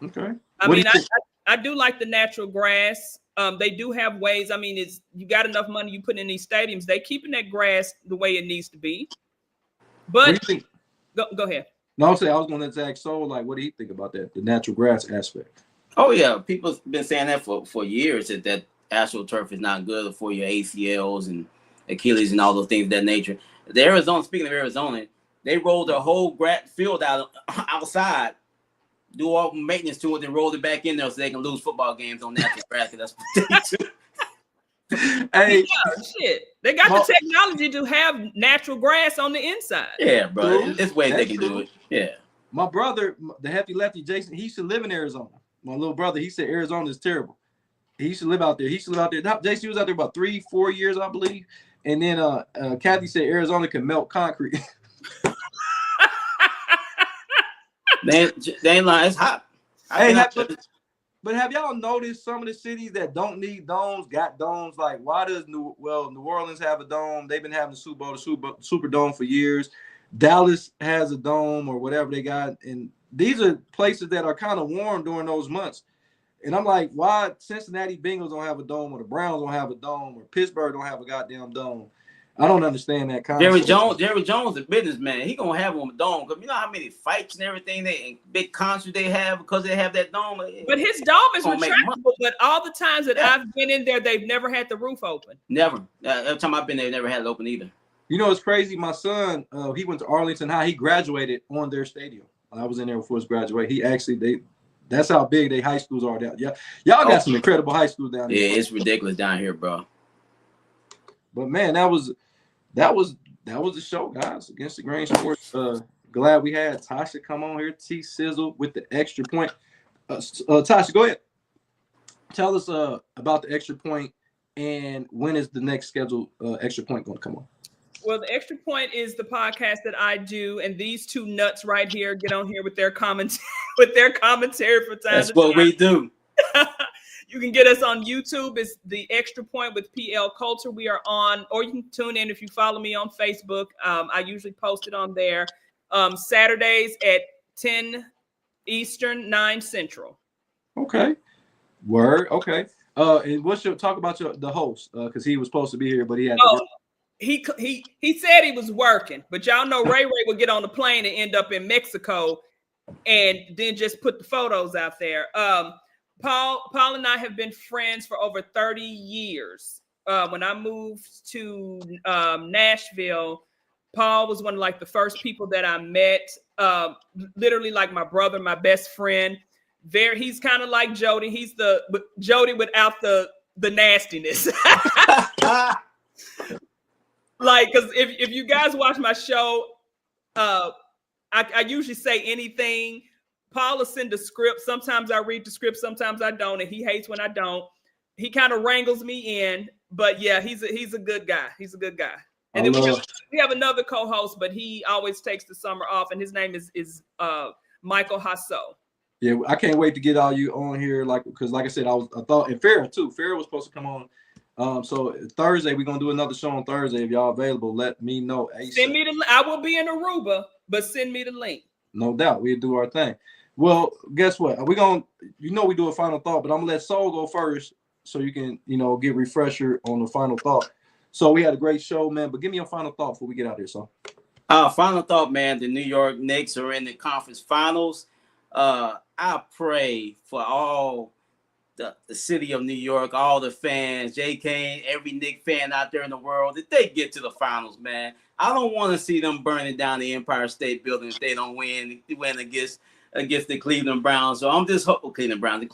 Speaker 4: Okay.
Speaker 2: I do like the natural grass. They do have ways. I mean, you got enough money you put in these stadiums. They keeping that grass the way it needs to be. But
Speaker 4: what do you think?
Speaker 2: Go ahead.
Speaker 4: No, I was going to ask Soul, like, what do you think about that, the natural grass aspect?
Speaker 3: Oh, yeah. People's been saying that for years, that AstroTurf is not good for your ACLs and Achilles and all those things of that nature. Speaking of Arizona, they rolled the whole field outside, do all maintenance to it, and rolled it back in there so they can lose football games on natural grass. That's what they do.
Speaker 4: Hey,
Speaker 2: shit. They got the technology to have natural grass on the inside.
Speaker 3: Yeah, bro. It's ways they can do it. Yeah.
Speaker 4: My brother, the hefty lefty Jason, he used to live in Arizona. My little brother, he said Arizona is terrible. He used to live out there. Jason was out there about 3-4 years, I believe. And then Kathy said Arizona can melt concrete.
Speaker 3: they ain't lying. It's hot.
Speaker 4: But But have y'all noticed some of the cities that don't need domes got domes? Like, why does New Orleans have a dome? They've been having the Super Bowl, the Superdome for years. Dallas has a dome or whatever they got. And these are places that are kind of warm during those months. And I'm like, why Cincinnati Bengals don't have a dome, or the Browns don't have a dome, or Pittsburgh don't have a goddamn dome? I don't understand that concept.
Speaker 3: Jerry Jones, the businessman, he gonna have on the dome because you know how many fights and everything and big concerts they have because they have that dome.
Speaker 2: But his dome is retractable. But all the times that I've been in there, they've never had the roof open.
Speaker 3: Never. Every time I've been there, never had it open either.
Speaker 4: You know, it's crazy. My son, he went to Arlington High. He graduated on their stadium. I was in there before his graduation. He actually that's how big they high schools are down. Yeah, y'all got some incredible high schools down there.
Speaker 3: Yeah, it's ridiculous down here, bro.
Speaker 4: But man, that was the show, guys. Against the Grain Sports. Glad we had Tasha come on here. T Sizzle with the extra point. Tasha, go ahead. Tell us about the extra point and when is the next scheduled extra point going to come on?
Speaker 2: Well, the Extra Point is the podcast that I do, and these two nuts right here get on here with their commentary for time.
Speaker 3: That's what we do.
Speaker 2: You can get us on YouTube. It's the Extra Point with PL Culture. We are on, or you can tune in if you follow me on Facebook. I usually post it on there. Saturdays at 10 Eastern, 9 Central.
Speaker 4: Okay. Word. Okay. And what's your talk about the host? Because he was supposed to be here, but he had.
Speaker 2: He said he was working, but y'all know Ray would get on the plane and end up in Mexico, and then just put the photos out there. Paul and I have been friends for over 30 years. When I moved to Nashville, Paul was one of like the first people that I met. Literally like my brother, my best friend. He's kind of like Jody. He's Jody without the nastiness. Like, because if you guys watch my show, I usually say anything. Paul will send a script. Sometimes I read the script, sometimes I don't, and he hates when I don't. He kind of wrangles me in, but yeah, he's a good guy. He's a good guy. And then we have another co-host, but he always takes the summer off, and his name is Michael Hasso.
Speaker 4: Yeah, I can't wait to get all you on here, because like I said, I thought, and Farrah too. Farrah was supposed to come on. So Thursday, we're gonna do another show on Thursday. If y'all available, let me know.
Speaker 2: Send me I will be in Aruba, but send me the link.
Speaker 4: No doubt, we'll do our thing. Well, guess what? We do a final thought, but I'm gonna let Soul go first so you can, get refresher on the final thought. So we had a great show, man. But give me your final thought before we get out here, so.
Speaker 3: Final thought, man. The New York Knicks are in the conference finals. I pray for all the city of New York, all the fans, J. Kane, every Knicks fan out there in the world, that they get to the finals, man. I don't want to see them burning down the Empire State Building if they don't win against the Cleveland Browns. So I'm just hoping the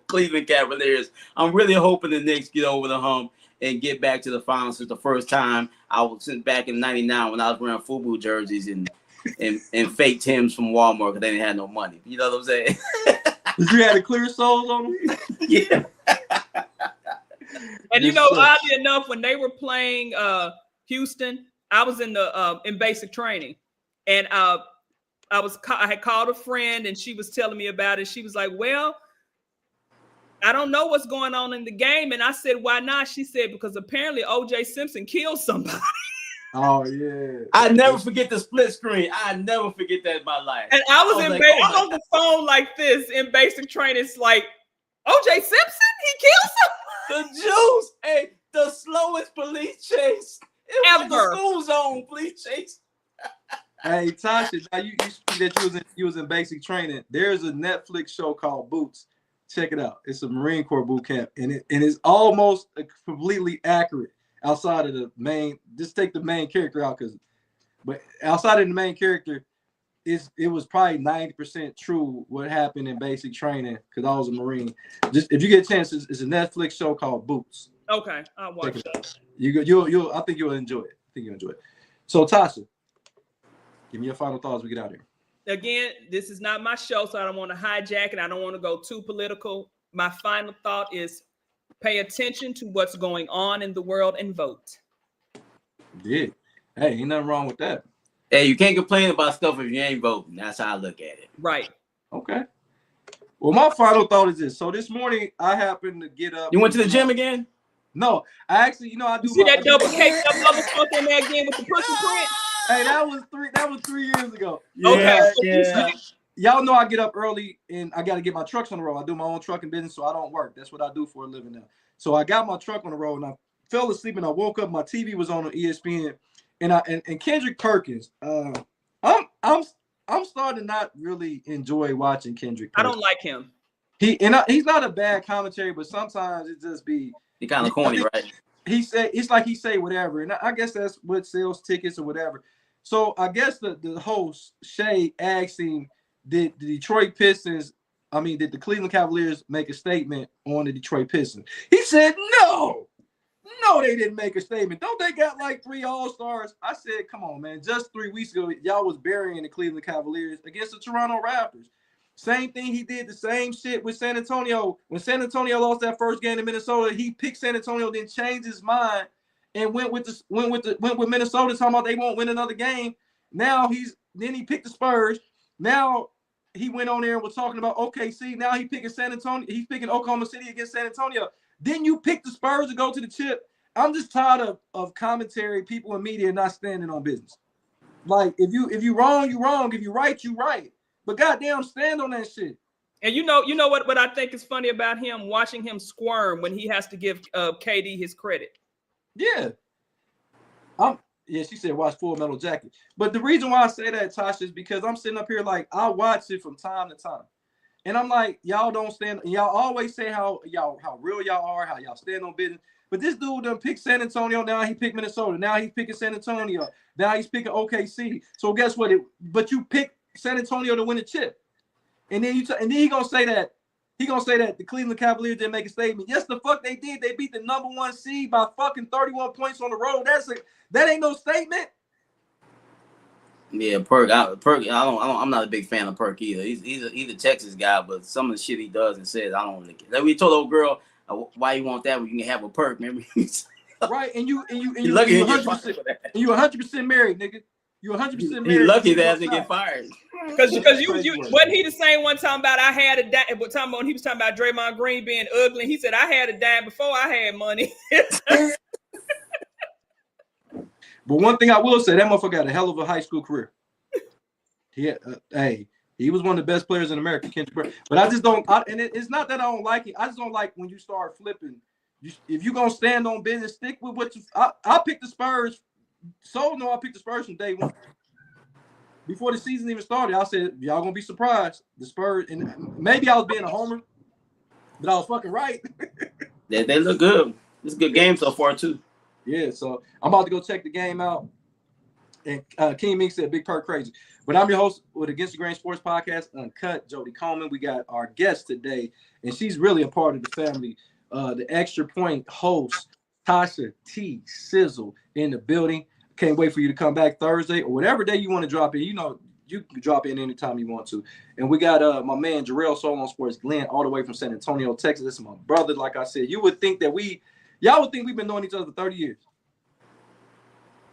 Speaker 3: Cleveland Cavaliers. I'm really hoping the Knicks get over the hump and get back to the finals. It's the first time I was back in '99 when I was wearing FUBU jerseys and fake Timbs from Walmart because they didn't have no money. You know what I'm saying?
Speaker 4: Did you have the clear soles on them?
Speaker 3: Yeah.
Speaker 2: And oddly enough, when they were playing Houston, I was in basic training, and I had called a friend, and she was telling me about it. She was like, "Well, I don't know what's going on in the game," and I said, "Why not?" She said, "Because apparently O.J. Simpson killed somebody."
Speaker 4: Oh yeah!
Speaker 3: I never forget the split screen. I never forget that in my life.
Speaker 2: And I was on the phone like this in basic training. It's like, O.J. Simpson, he killed
Speaker 3: somebody. The Jews, hey, the slowest police chase
Speaker 2: ever.
Speaker 3: The school zone police chase.
Speaker 4: Hey Tasha, now you speak that you was in basic training. There's a Netflix show called Boots. Check it out. It's a Marine Corps boot camp, and it's almost completely accurate. Outside of the main, just take the main character out, but outside of the main character, it was probably 90% true what happened in basic training because I was a Marine. Just if you get a chance, it's a Netflix show called Boots.
Speaker 2: Okay, I'll watch that.
Speaker 4: I think you'll enjoy it. So Tasha, give me your final thoughts as we get out of here.
Speaker 2: Again, this is not my show, so I don't want to hijack it. I don't want to go too political. My final thought is, pay attention to what's going on in the world and vote.
Speaker 4: Yeah. Hey, ain't nothing wrong with that.
Speaker 3: Hey, you can't complain about stuff if you ain't voting. That's how I look at it.
Speaker 2: Right.
Speaker 4: Okay. Well, my final thought is this. So this morning I happened to get up.
Speaker 3: You went to the gym again?
Speaker 4: No, I actually, I do.
Speaker 2: You see that double cake that motherfucker in there again with the pussy print?
Speaker 4: Hey, that was 3 years ago.
Speaker 2: Okay.
Speaker 3: Yeah.
Speaker 4: Y'all know I get up early and I got to get my trucks on the road. I do my own trucking business, so I don't work. That's what I do for a living now. So I got my truck on the road and I fell asleep and I woke up. My TV was on ESPN, and Kendrick Perkins. I'm starting to not really enjoy watching Kendrick Perkins.
Speaker 2: I don't like him.
Speaker 4: He's not a bad commentary, but sometimes it just be
Speaker 3: He kind of corny, right?
Speaker 4: He say whatever, and I guess that's what sells tickets or whatever. So I guess the host Shay asked him, did the Cleveland Cavaliers make a statement on the Detroit Pistons? He said no, they didn't make a statement. Don't they got like 3 All-Stars? I said, come on, man. Just 3 weeks ago, y'all was burying the Cleveland Cavaliers against the Toronto Raptors. Same thing, he did the same shit with San Antonio. When San Antonio lost that first game to Minnesota, he picked San Antonio, then changed his mind and went with Minnesota, talking about they won't win another game. Now he picked the Spurs. Now he went on there and was talking about OKC. Now he picking San Antonio. He's picking Oklahoma City against San Antonio. Then you pick the Spurs to go to the chip. I'm just tired of commentary, people in media not standing on business. Like if you wrong, you wrong. If you right, you right. But goddamn, stand on that shit.
Speaker 2: And you know what I think is funny about him, watching him squirm when he has to give KD his credit.
Speaker 4: Yeah. She said watch Full Metal Jacket. But the reason why I say that, Tasha, is because I'm sitting up here like I watch it from time to time. And I'm like, y'all don't stand, y'all always say how real y'all are, how y'all stand on business. But this dude done picked San Antonio, now he picked Minnesota, now he's picking San Antonio, now he's picking OKC. So guess what? But you picked San Antonio to win a chip. And then he gonna say that the Cleveland Cavaliers didn't make a statement. Yes, the fuck they did. They beat the #1 seed by fucking 31 points on the road. That ain't no statement.
Speaker 3: Yeah, Perk. I'm not a big fan of Perk either. He's a Texas guy, but some of the shit he does and says, I don't like it. Like we told old girl, why you want that when you can have a Perk, remember?
Speaker 4: Right, and you
Speaker 3: lucky you
Speaker 4: 100% married, nigga. You 100% married.
Speaker 3: You lucky that doesn't get fired.
Speaker 2: Because you wasn't he the same one talking about I had a dime? He was talking about Draymond Green being ugly. He said I had a dime before I had money.
Speaker 4: But one thing I will say, that motherfucker got a hell of a high school career. He was one of the best players in America, Kendrick Perkins. But I just don't. It's not that I don't like it. I just don't like when you start flipping. If you're gonna stand on business, stick with what you. I picked the Spurs. I picked the Spurs from day one. Before the season even started, I said y'all gonna be surprised. The Spurs, and maybe I was being a homer, but I was fucking right.
Speaker 3: They look good. It's a good game so far too.
Speaker 4: Yeah, so I'm about to go check the game out. And King Meek said Big Perk crazy. But I'm your host with Against the Grain Sports Podcast, Uncut, Jody Coleman. We got our guest today, and she's really a part of the family. The Extra Point host, Tasha T. Sizzle, in the building. Can't wait for you to come back Thursday or whatever day you want to drop in. You know, you can drop in anytime you want to. And we got my man Jarrell Soul on Sports, Glenn, all the way from San Antonio, Texas. This is my brother. Like I said, you would think that y'all would think we've been knowing each other for 30 years.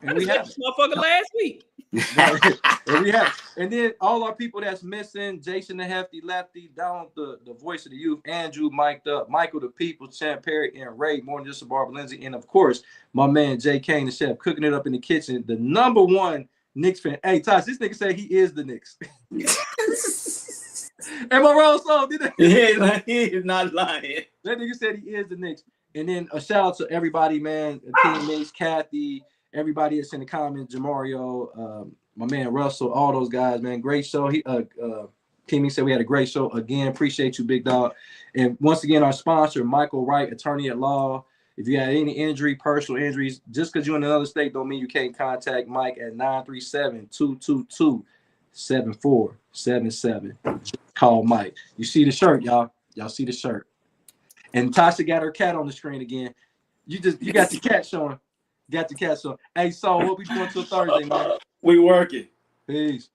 Speaker 4: And we have
Speaker 2: this motherfucker last week.
Speaker 4: And we have. And then all our people that's missing, Jason the Hefty, Lefty, Down the voice of the youth, Andrew, Mic'd Up, Michael the People, Champ Perry, and Ray, more than just a Barbara Lindsay. And of course, my man Jay Kane, the chef, cooking it up in the kitchen, the #1 Knicks fan. Hey, Tosh, this nigga said he is the Knicks. Am I wrong, so?
Speaker 3: Yeah, he is not lying.
Speaker 4: That nigga said he is the Knicks. And then a shout out to everybody, man. Teammates, Kathy, everybody that's in the comments, Jamario, my man Russell, all those guys, man. Great show. Kimmy said we had a great show. Again, appreciate you, big dog. And once again, our sponsor, Michael Wright, attorney at law. If you had any personal injuries, just because you're in another state don't mean you can't contact Mike at 937-222-7477. Call Mike. You see the shirt, y'all. Y'all see the shirt. And Tasha got her cat on the screen again. You got the cat showing. Got the cat showing. Hey, so what we doing till Thursday, man?
Speaker 3: We working.
Speaker 4: Peace.